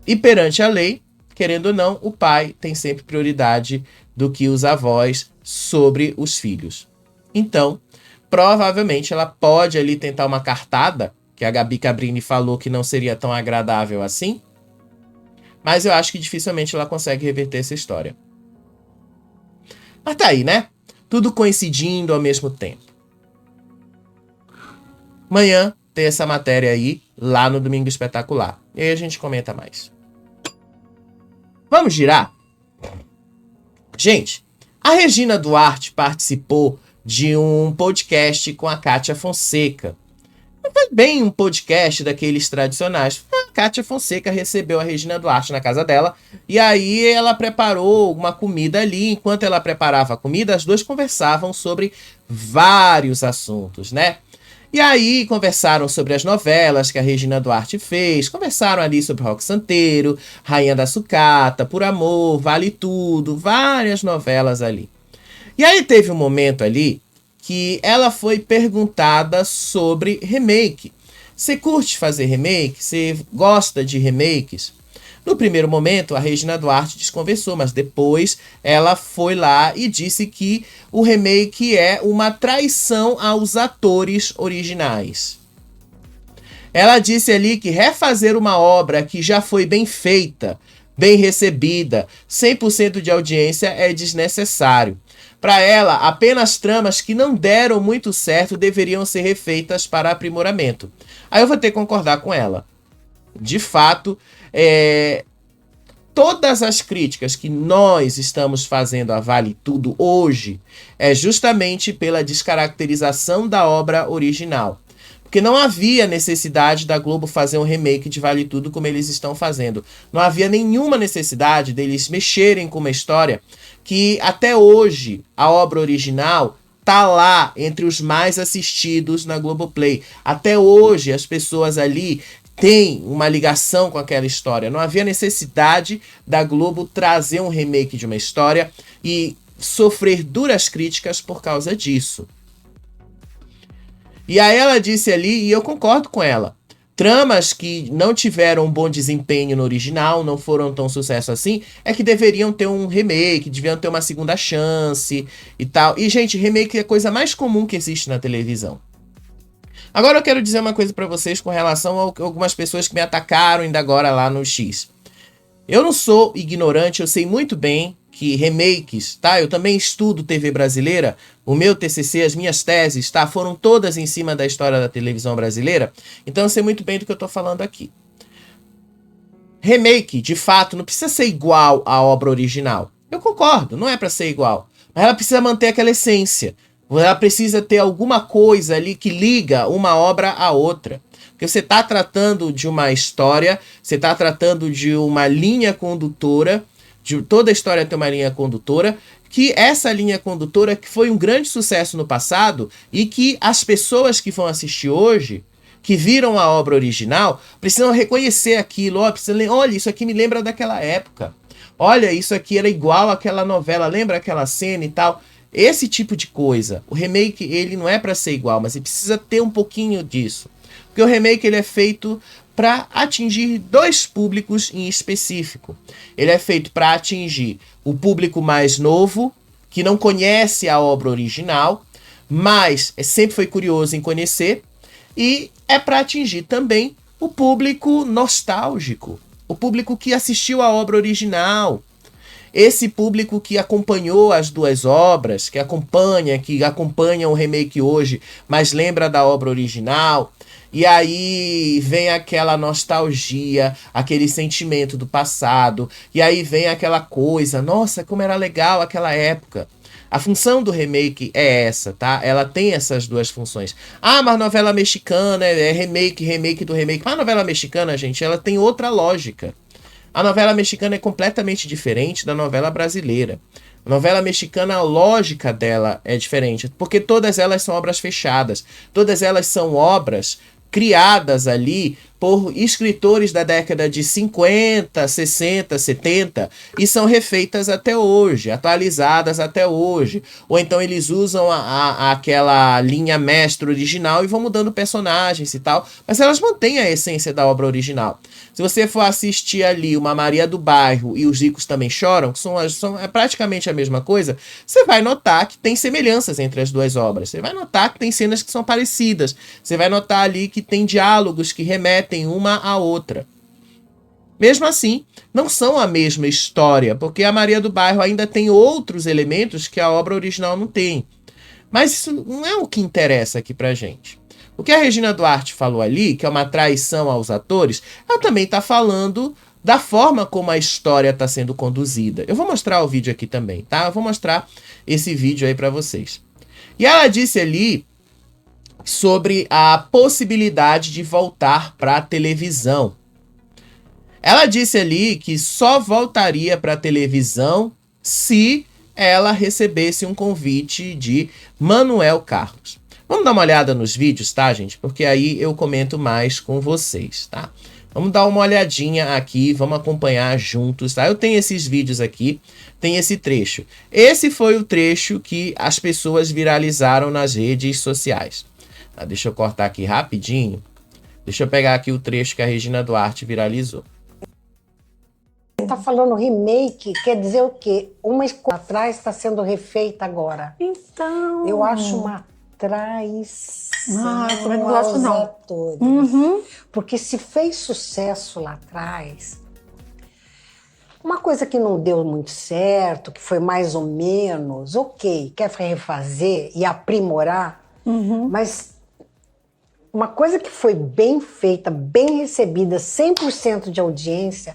E perante a lei, querendo ou não, o pai tem sempre prioridade do que os avós sobre os filhos. Então, provavelmente ela pode ali tentar uma cartada, que a Gabi Cabrini falou que não seria tão agradável assim, mas eu acho que dificilmente ela consegue reverter essa história. Mas tá aí, né? Tudo coincidindo ao mesmo tempo. Amanhã tem essa matéria aí, lá no Domingo Espetacular. E aí a gente comenta mais. Vamos girar? Gente, a Regina Duarte participou de um podcast com a Kátia Fonseca. Não foi bem um podcast daqueles tradicionais. A Kátia Fonseca recebeu a Regina Duarte na casa dela. E aí ela preparou uma comida ali. Enquanto ela preparava a comida, as duas conversavam sobre vários assuntos, né? E aí conversaram sobre as novelas que a Regina Duarte fez, conversaram ali sobre Roque Santeiro, Rainha da Sucata, Por Amor, Vale Tudo, várias novelas ali. E aí teve um momento ali que ela foi perguntada sobre remake. Você curte fazer remake? Você gosta de remakes? No primeiro momento, a Regina Duarte desconversou, mas depois ela foi lá e disse que o remake é uma traição aos atores originais. Ela disse ali que refazer uma obra que já foi bem feita, bem recebida, 100% de audiência é desnecessário. Para ela, apenas tramas que não deram muito certo deveriam ser refeitas para aprimoramento. Aí eu vou ter que concordar com ela. De fato, todas as críticas que nós estamos fazendo a Vale Tudo hoje é justamente pela descaracterização da obra original. Porque não havia necessidade da Globo fazer um remake de Vale Tudo como eles estão fazendo. Não havia nenhuma necessidade deles mexerem com uma história que até hoje a obra original tá lá entre os mais assistidos na Globoplay. Até hoje as pessoas ali tem uma ligação com aquela história. Não havia necessidade da Globo trazer um remake de uma história e sofrer duras críticas por causa disso. E aí ela disse ali, e eu concordo com ela, tramas que não tiveram um bom desempenho no original, não foram tão sucesso assim, é que deveriam ter um remake, deviam ter uma segunda chance e tal. E, gente, remake é a coisa mais comum que existe na televisão. Agora eu quero dizer uma coisa pra vocês com relação a algumas pessoas que me atacaram ainda agora lá no X. Eu não sou ignorante, eu sei muito bem que remakes, tá? Eu também estudo TV brasileira, o meu TCC, as minhas teses, tá? Foram todas em cima da história da televisão brasileira, então eu sei muito bem do que eu tô falando aqui. Remake, de fato, não precisa ser igual à obra original. Eu concordo, não é pra ser igual, mas ela precisa manter aquela essência. Ela precisa ter alguma coisa ali que liga uma obra à outra. Porque você está tratando de uma história, você está tratando de uma linha condutora, de toda a história tem uma linha condutora, que essa linha condutora que foi um grande sucesso no passado e que as pessoas que vão assistir hoje, que viram a obra original, precisam reconhecer aquilo. Olha, isso aqui me lembra daquela época. Olha, isso aqui era igual àquela novela, lembra aquela cena e tal. Esse tipo de coisa, o remake ele não é para ser igual, mas ele precisa ter um pouquinho disso. Porque o remake ele é feito para atingir dois públicos em específico. Ele é feito para atingir o público mais novo, que não conhece a obra original, mas sempre foi curioso em conhecer, e é para atingir também o público nostálgico, o público que assistiu a obra original. Esse público que acompanhou as duas obras, que acompanha o remake hoje, mas lembra da obra original, e aí vem aquela nostalgia, aquele sentimento do passado, e aí vem aquela coisa, nossa, como era legal aquela época. A função do remake é essa, tá? Ela tem essas duas funções. Ah, mas novela mexicana é remake do remake. Mas a novela mexicana, gente, ela tem outra lógica. A novela mexicana é completamente diferente da novela brasileira. A novela mexicana, a lógica dela é diferente, porque todas elas são obras fechadas, todas elas são obras criadas ali por escritores da década de 50, 60, 70 e são refeitas até hoje, atualizadas até hoje. Ou então eles usam aquela linha mestra original e vão mudando personagens e tal, mas elas mantêm a essência da obra original. Se você for assistir ali uma Maria do Bairro e Os Ricos Também Choram, que é praticamente a mesma coisa, você vai notar que tem semelhanças entre as duas obras. Você vai notar que tem cenas que são parecidas. Você vai notar ali que tem diálogos que remetem uma à outra. Mesmo assim, não são a mesma história, porque a Maria do Bairro ainda tem outros elementos que a obra original não tem. Mas isso não é o que interessa aqui pra gente. O que a Regina Duarte falou ali, que é uma traição aos atores, ela também está falando da forma como a história está sendo conduzida. Eu vou mostrar o vídeo aqui também, tá? Eu vou mostrar esse vídeo aí para vocês. E ela disse ali sobre a possibilidade de voltar para a televisão. Ela disse ali que só voltaria para a televisão se ela recebesse um convite de Manuel Carlos. Vamos dar uma olhada nos vídeos, tá, gente? Porque aí eu comento mais com vocês, tá? Vamos dar uma olhadinha aqui, vamos acompanhar juntos, tá? Eu tenho esses vídeos aqui, tem esse trecho. Esse foi o trecho que as pessoas viralizaram nas redes sociais. Tá, deixa eu cortar aqui rapidinho. Deixa eu pegar aqui o trecho que a Regina Duarte viralizou. Tá falando remake, quer dizer o quê? Uma escola atrás está sendo refeita agora. Então... Eu acho uma traição eu também não gosto, aos não. atores. Uhum. Porque se fez sucesso lá atrás, uma coisa que não deu muito certo, que foi mais ou menos, ok, quer refazer e aprimorar, mas uma coisa que foi bem feita, bem recebida, 100% de audiência,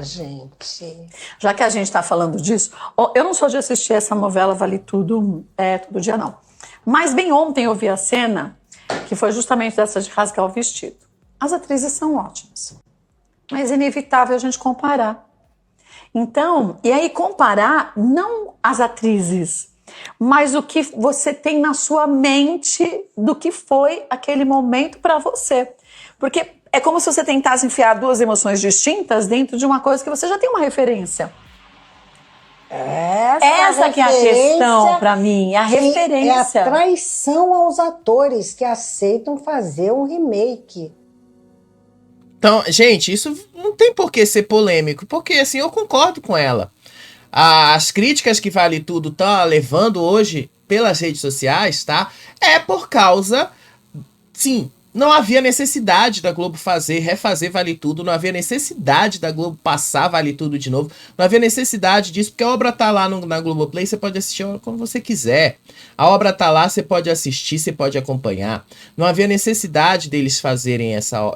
gente... Já que a gente está falando disso, eu não sou de assistir essa novela Vale Tudo todo dia, não. Mas bem ontem eu vi a cena que foi justamente dessa de rasgar o vestido. As atrizes são ótimas, mas é inevitável a gente comparar. Então, e aí comparar não as atrizes, mas o que você tem na sua mente do que foi aquele momento para você. Porque é como se você tentasse enfiar duas emoções distintas dentro de uma coisa que você já tem uma referência. Essa que é a questão para mim, a referência. É a traição aos atores que aceitam fazer um remake. Então, gente, isso não tem por que ser polêmico, porque assim, eu concordo com ela. As críticas que Vale Tudo tá levando hoje pelas redes sociais, tá? É por causa, sim, não havia necessidade da Globo refazer Vale Tudo, não havia necessidade da Globo passar Vale Tudo de novo, não havia necessidade disso, porque a obra tá lá na Globoplay, você pode assistir quando você quiser. A obra tá lá, você pode assistir, você pode acompanhar. Não havia necessidade deles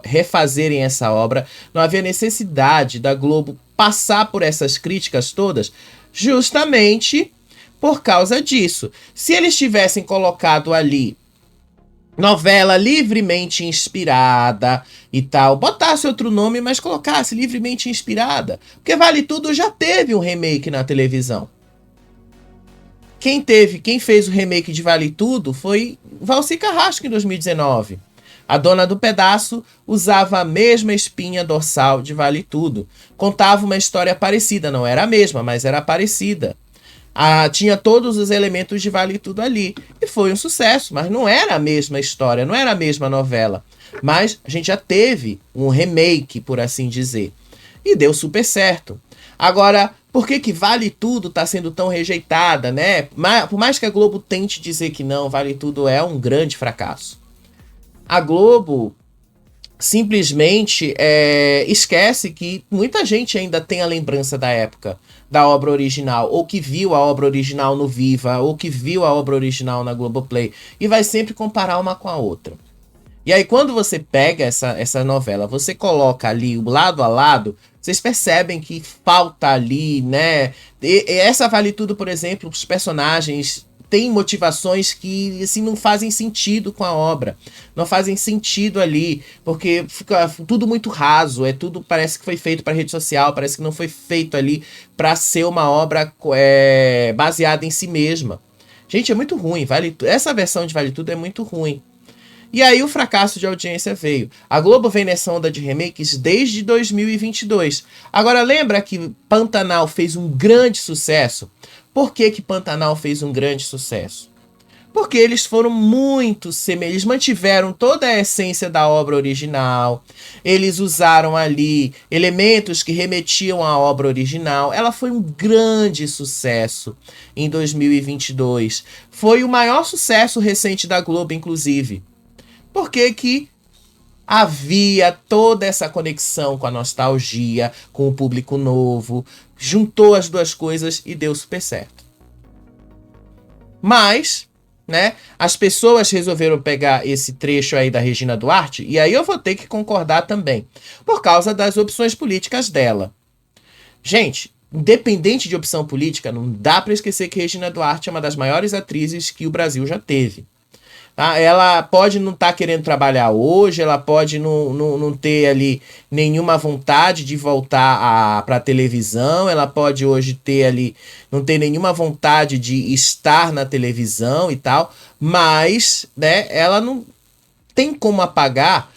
refazerem essa obra, não havia necessidade da Globo passar por essas críticas todas, justamente por causa disso. Se eles tivessem colocado ali novela livremente inspirada e tal, botasse outro nome, mas colocasse livremente inspirada, porque Vale Tudo já teve um remake na televisão. Quem fez o remake de Vale Tudo foi Valci Carrasco em 2019. A Dona do Pedaço usava a mesma espinha dorsal de Vale Tudo. Contava uma história parecida, não era a mesma, mas era parecida. Tinha todos os elementos de Vale Tudo ali. E foi um sucesso, mas não era a mesma história, não era a mesma novela. Mas a gente já teve um remake, por assim dizer. E deu super certo. Agora, por que Vale Tudo está sendo tão rejeitada, né? Por mais que a Globo tente dizer que não, Vale Tudo é um grande fracasso. A Globo simplesmente esquece que muita gente ainda tem a lembrança da época da obra original, ou que viu a obra original no Viva, ou que viu a obra original na Globoplay, e vai sempre comparar uma com a outra. E aí quando você pega essa novela, você coloca ali o lado a lado, vocês percebem que falta ali, né? Essa Vale Tudo, por exemplo, os personagens tem motivações que assim, não fazem sentido com a obra. Não fazem sentido ali, porque fica tudo muito raso, tudo parece que foi feito para rede social, parece que não foi feito ali para ser uma obra baseada em si mesma. Gente, é muito ruim. Essa versão de Vale Tudo é muito ruim. E aí o fracasso de audiência veio. A Globo vem nessa onda de remakes desde 2022. Agora lembra que Pantanal fez um grande sucesso? Por que Pantanal fez um grande sucesso? Porque eles foram muito semelhantes, eles mantiveram toda a essência da obra original, eles usaram ali elementos que remetiam à obra original. Ela foi um grande sucesso em 2022. Foi o maior sucesso recente da Globo, inclusive. Porque havia toda essa conexão com a nostalgia, com o público novo, juntou as duas coisas e deu super certo. Mas, né, as pessoas resolveram pegar esse trecho aí da Regina Duarte, e aí eu vou ter que concordar também, por causa das opções políticas dela. Gente, independente de opção política, não dá para esquecer que Regina Duarte é uma das maiores atrizes que o Brasil já teve. Tá? Ela pode não estar querendo trabalhar hoje, ela pode não ter ali nenhuma vontade de voltar para a televisão, ela pode hoje ter ali, não ter nenhuma vontade de estar na televisão e tal, mas, né, ela não tem como apagar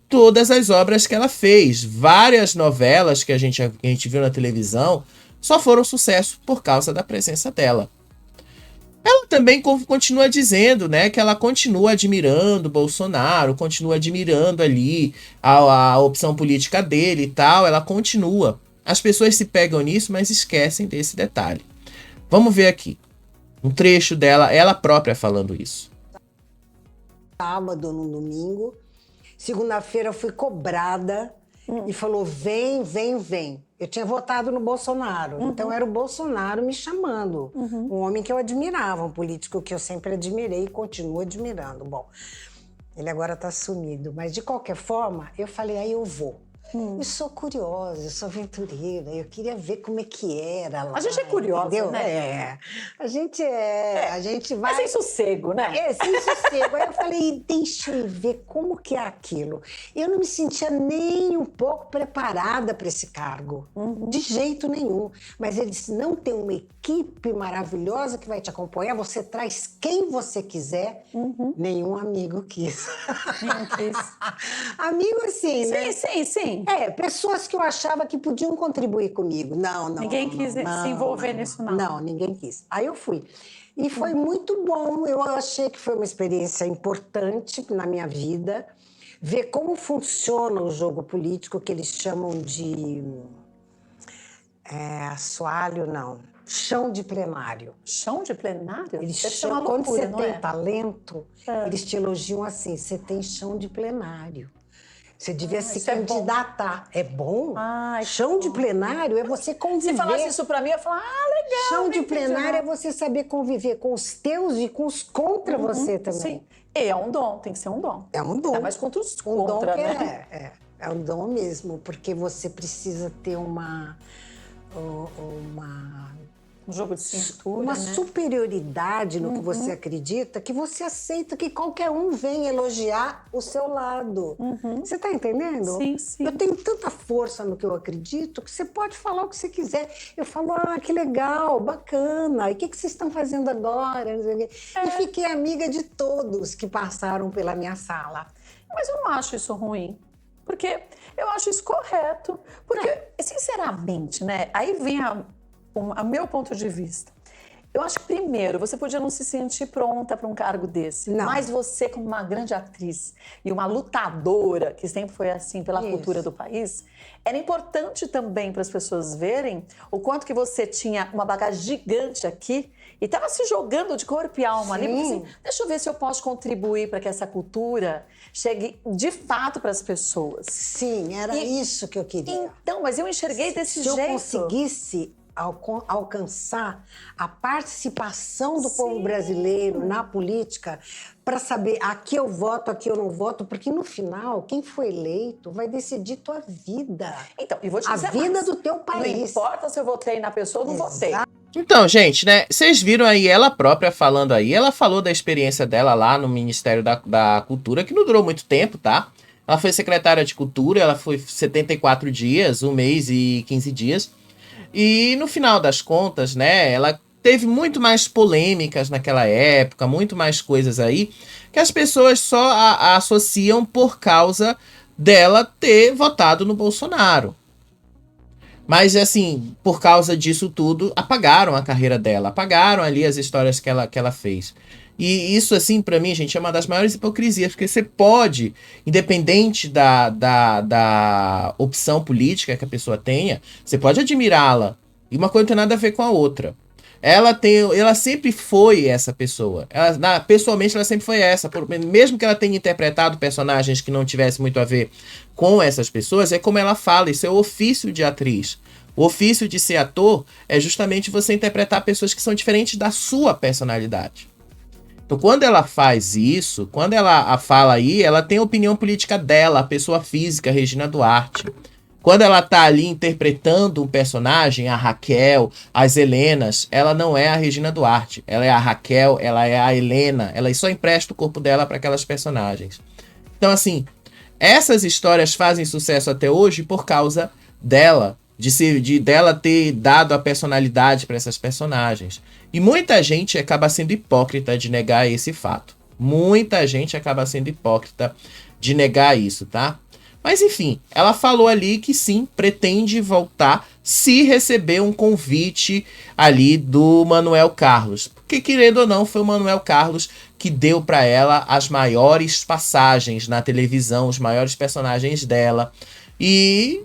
todas as obras que ela fez. Várias novelas que a gente viu na televisão só foram sucesso por causa da presença dela. Ela também continua dizendo, né, que ela continua admirando Bolsonaro, continua admirando ali a opção política dele e tal, ela continua. As pessoas se pegam nisso, mas esquecem desse detalhe. Vamos ver aqui um trecho dela, ela própria falando isso. Sábado, no domingo, segunda-feira eu fui cobrada e falou, vem, vem, vem. Eu tinha votado no Bolsonaro, então era o Bolsonaro me chamando. Um homem que eu admirava, um político que eu sempre admirei e continuo admirando. Bom, ele agora está sumido, mas de qualquer forma, eu falei, aí eu vou. Eu sou curiosa, eu sou aventureira, eu queria ver como é que era lá. A gente é curiosa, entendeu? né? A gente a gente vai... É sem sossego, né? É, sem sossego. Aí eu falei, deixa eu ver como que é aquilo. Eu não me sentia nem um pouco preparada para esse cargo, de jeito nenhum. Mas ele disse, não, tem uma equipe maravilhosa que vai te acompanhar, você traz quem você quiser. Nenhum amigo quis. Nenhum quis. Amigo assim, né? Sim. Pessoas que eu achava que podiam contribuir comigo. Não. Ninguém quis se envolver nisso, não. Não, ninguém quis. Aí eu fui. E foi muito bom. Eu achei que foi uma experiência importante na minha vida. Ver como funciona o jogo político, que eles chamam de... assoalho, não. Chão de plenário. Chão de plenário? Eles Deve ser chamam, uma loucura, quando você não tem é? talento, eles te elogiam assim, você tem chão de plenário. Você devia se isso é bom. candidatar. É bom? Ai, Chão de plenário é você conviver. Se falasse isso pra mim, eu ia falar, legal. Chão de não entendi plenário é nada. você saber conviver com os teus e com os contra você também. Sim. E é um dom, tem que ser um dom. É um dom. Ainda mais contra os Um dom contra, que né? é um dom mesmo, porque você precisa ter Um jogo de cintura, uma né? superioridade no que você acredita, que você aceita que qualquer um venha elogiar o seu lado. Você está entendendo? Sim. Eu tenho tanta força no que eu acredito que você pode falar o que você quiser. Eu falo, que legal, bacana, e o que vocês estão fazendo agora? Não sei o quê. E fiquei amiga de todos que passaram pela minha sala. Mas eu não acho isso ruim. Porque eu acho isso correto. Porque, sinceramente, né? Aí vem a meu ponto de vista. Eu acho que, primeiro, você podia não se sentir pronta para um cargo desse. Não. Mas você, como uma grande atriz e uma lutadora, que sempre foi assim pela cultura do país, era importante também para as pessoas verem o quanto que você tinha uma bagagem gigante aqui e estava se jogando de corpo e alma ali. Porque, assim, deixa eu ver se eu posso contribuir para que essa cultura chegue de fato para as pessoas. Sim, era isso que eu queria. Então, mas eu enxerguei desse Se eu jeito. conseguisse alcançar a participação do povo brasileiro na política para saber aqui eu voto, aqui eu não voto, porque no final quem foi eleito vai decidir tua vida. Então, e vou te A dizer vida mais. do teu Não país. importa se eu votei na pessoa ou não votei. Então, gente, né? Vocês viram aí ela própria falando aí. Ela falou da experiência dela lá no Ministério da Cultura, que não durou muito tempo, tá? Ela foi secretária de Cultura, ela foi 74 dias, 1 mês e 15 dias. E no final das contas, né? Ela teve muito mais polêmicas naquela época, muito mais coisas aí, que as pessoas só a associam por causa dela ter votado no Bolsonaro. Mas, assim, por causa disso tudo, apagaram a carreira dela, apagaram ali as histórias que ela fez. E isso, assim, pra mim, gente, é uma das maiores hipocrisias, porque você pode, independente da opção política que a pessoa tenha, você pode admirá-la. E uma coisa não tem nada a ver com a outra. Ela sempre foi essa pessoa. Pessoalmente, ela sempre foi essa. Mesmo que ela tenha interpretado personagens que não tivessem muito a ver com essas pessoas, é como ela fala, isso é o ofício de atriz. O ofício de ser ator é justamente você interpretar pessoas que são diferentes da sua personalidade. Então, quando ela faz isso, quando ela fala aí, ela tem a opinião política dela, a pessoa física, Regina Duarte. Quando ela tá ali interpretando um personagem, a Raquel, as Helenas, ela não é a Regina Duarte. Ela é a Raquel, ela é a Helena. Ela só empresta o corpo dela para aquelas personagens. Então, assim, essas histórias fazem sucesso até hoje por causa dela, dela ter dado a personalidade para essas personagens. E muita gente acaba sendo hipócrita de negar esse fato. Muita gente acaba sendo hipócrita de negar isso, tá? Mas enfim, ela falou ali que sim, pretende voltar se receber um convite ali do Manuel Carlos. Porque, querendo ou não, foi o Manuel Carlos que deu para ela as maiores passagens na televisão, os maiores personagens dela. E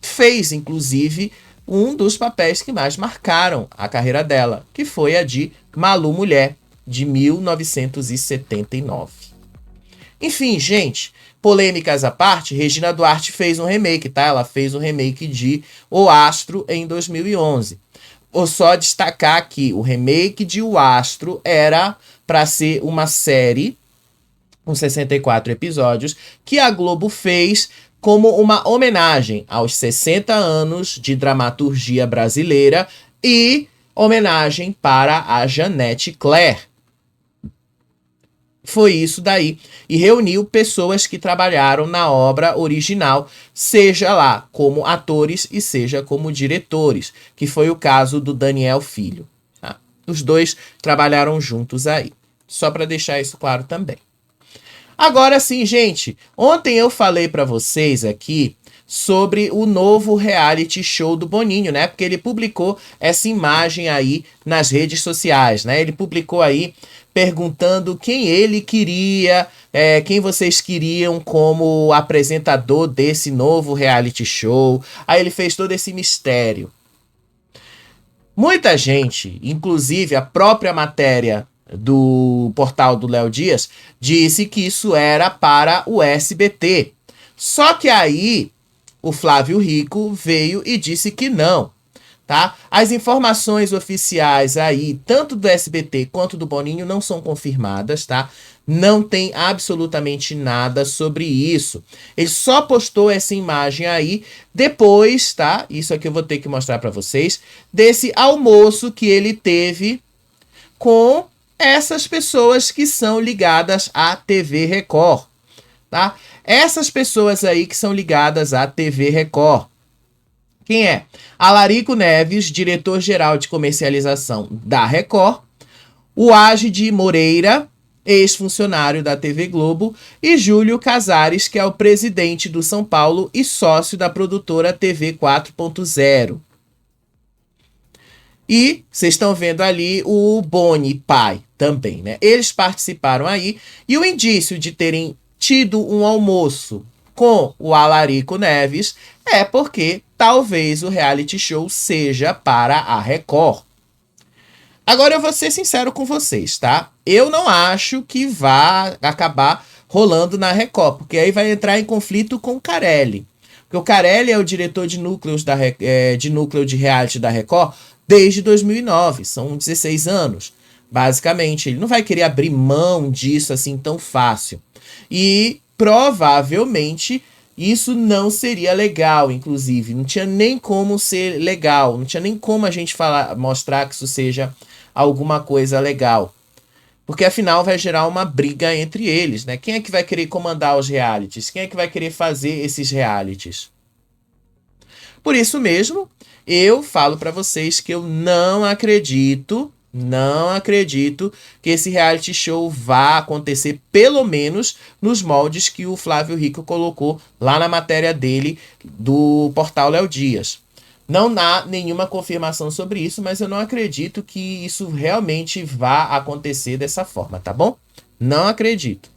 fez, inclusive, um dos papéis que mais marcaram a carreira dela, que foi a de Malu Mulher, de 1979. Enfim, gente, polêmicas à parte, Regina Duarte fez um remake, tá? Ela fez um remake de O Astro em 2011. Vou só destacar aqui, o remake de O Astro era para ser uma série com 64 episódios que a Globo fez como uma homenagem aos 60 anos de dramaturgia brasileira e homenagem para a Janete Claire. Foi isso daí. E reuniu pessoas que trabalharam na obra original, seja lá como atores e seja como diretores, que foi o caso do Daniel Filho. Tá? Os dois trabalharam juntos aí. Só para deixar isso claro também. Agora sim, gente. Ontem eu falei para vocês aqui sobre o novo reality show do Boninho, né? Porque ele publicou essa imagem aí nas redes sociais, né? Ele publicou aí perguntando quem ele queria, quem vocês queriam como apresentador desse novo reality show. Aí ele fez todo esse mistério. Muita gente, inclusive a própria matéria do portal do Léo Dias, disse que isso era para o SBT. Só que aí o Flávio Rico veio e disse que não. Tá? As informações oficiais aí, tanto do SBT quanto do Boninho, não são confirmadas, tá? Não tem absolutamente nada sobre isso. Ele só postou essa imagem aí depois, tá? Isso aqui eu vou ter que mostrar para vocês, desse almoço que ele teve com essas pessoas que são ligadas à TV Record, tá? Essas pessoas aí que são ligadas à TV Record. Quem é? Alarico Neves, diretor-geral de comercialização da Record, o Agide Moreira, ex-funcionário da TV Globo, e Júlio Casares, que é o presidente do São Paulo e sócio da produtora TV 4.0. E vocês estão vendo ali o Boni pai também, né? Eles participaram aí e o indício de terem tido um almoço com o Alarico Neves é porque talvez o reality show seja para a Record. Agora eu vou ser sincero com vocês, tá? Eu não acho que vá acabar rolando na Record, porque aí vai entrar em conflito com o Carelli. Porque o Carelli é o diretor de núcleo de reality da Record desde 2009, são 16 anos, basicamente. Ele não vai querer abrir mão disso assim tão fácil. E provavelmente Isso não seria legal, inclusive. Não tinha nem como ser legal. Não tinha nem como a gente mostrar que isso seja alguma coisa legal. Porque afinal vai gerar uma briga entre eles, né? Quem é que vai querer comandar os realities? Quem é que vai querer fazer esses realities? Por isso mesmo, eu falo pra vocês que eu não acredito que esse reality show vá acontecer, pelo menos nos moldes que o Flávio Rico colocou lá na matéria dele do portal Léo Dias. Não há nenhuma confirmação sobre isso, mas eu não acredito que isso realmente vá acontecer dessa forma, tá bom? Não acredito.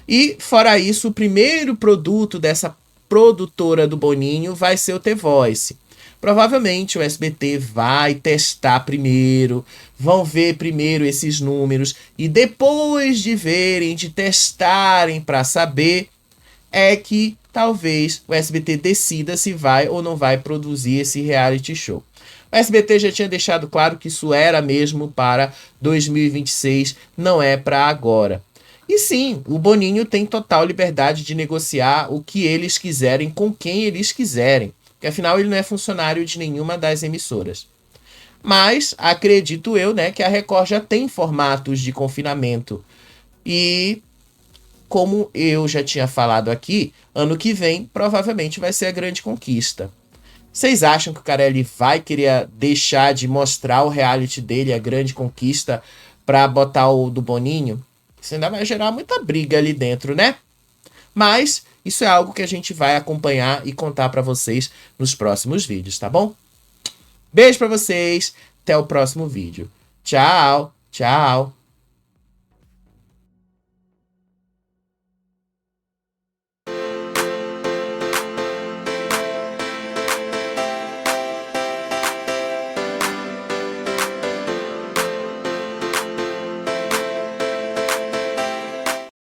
E, fora isso, o primeiro produto dessa produtora do Boninho vai ser o The Voice. Provavelmente o SBT vai testar primeiro, vão ver primeiro esses números e depois de verem, de testarem para saber, é que talvez o SBT decida se vai ou não vai produzir esse reality show. O SBT já tinha deixado claro que isso era mesmo para 2026, não é para agora. E sim, o Boninho tem total liberdade de negociar o que eles quiserem com quem eles quiserem. Porque afinal ele não é funcionário de nenhuma das emissoras. Mas acredito eu, né, que a Record já tem formatos de confinamento. E como eu já tinha falado aqui, ano que vem provavelmente vai ser a grande conquista. Vocês acham que o Carelli vai querer deixar de mostrar o reality dele, a grande conquista, para botar o do Boninho? Isso ainda vai gerar muita briga ali dentro, né? Mas isso é algo que a gente vai acompanhar e contar para vocês nos próximos vídeos, tá bom? Beijo para vocês, até o próximo vídeo. Tchau, tchau.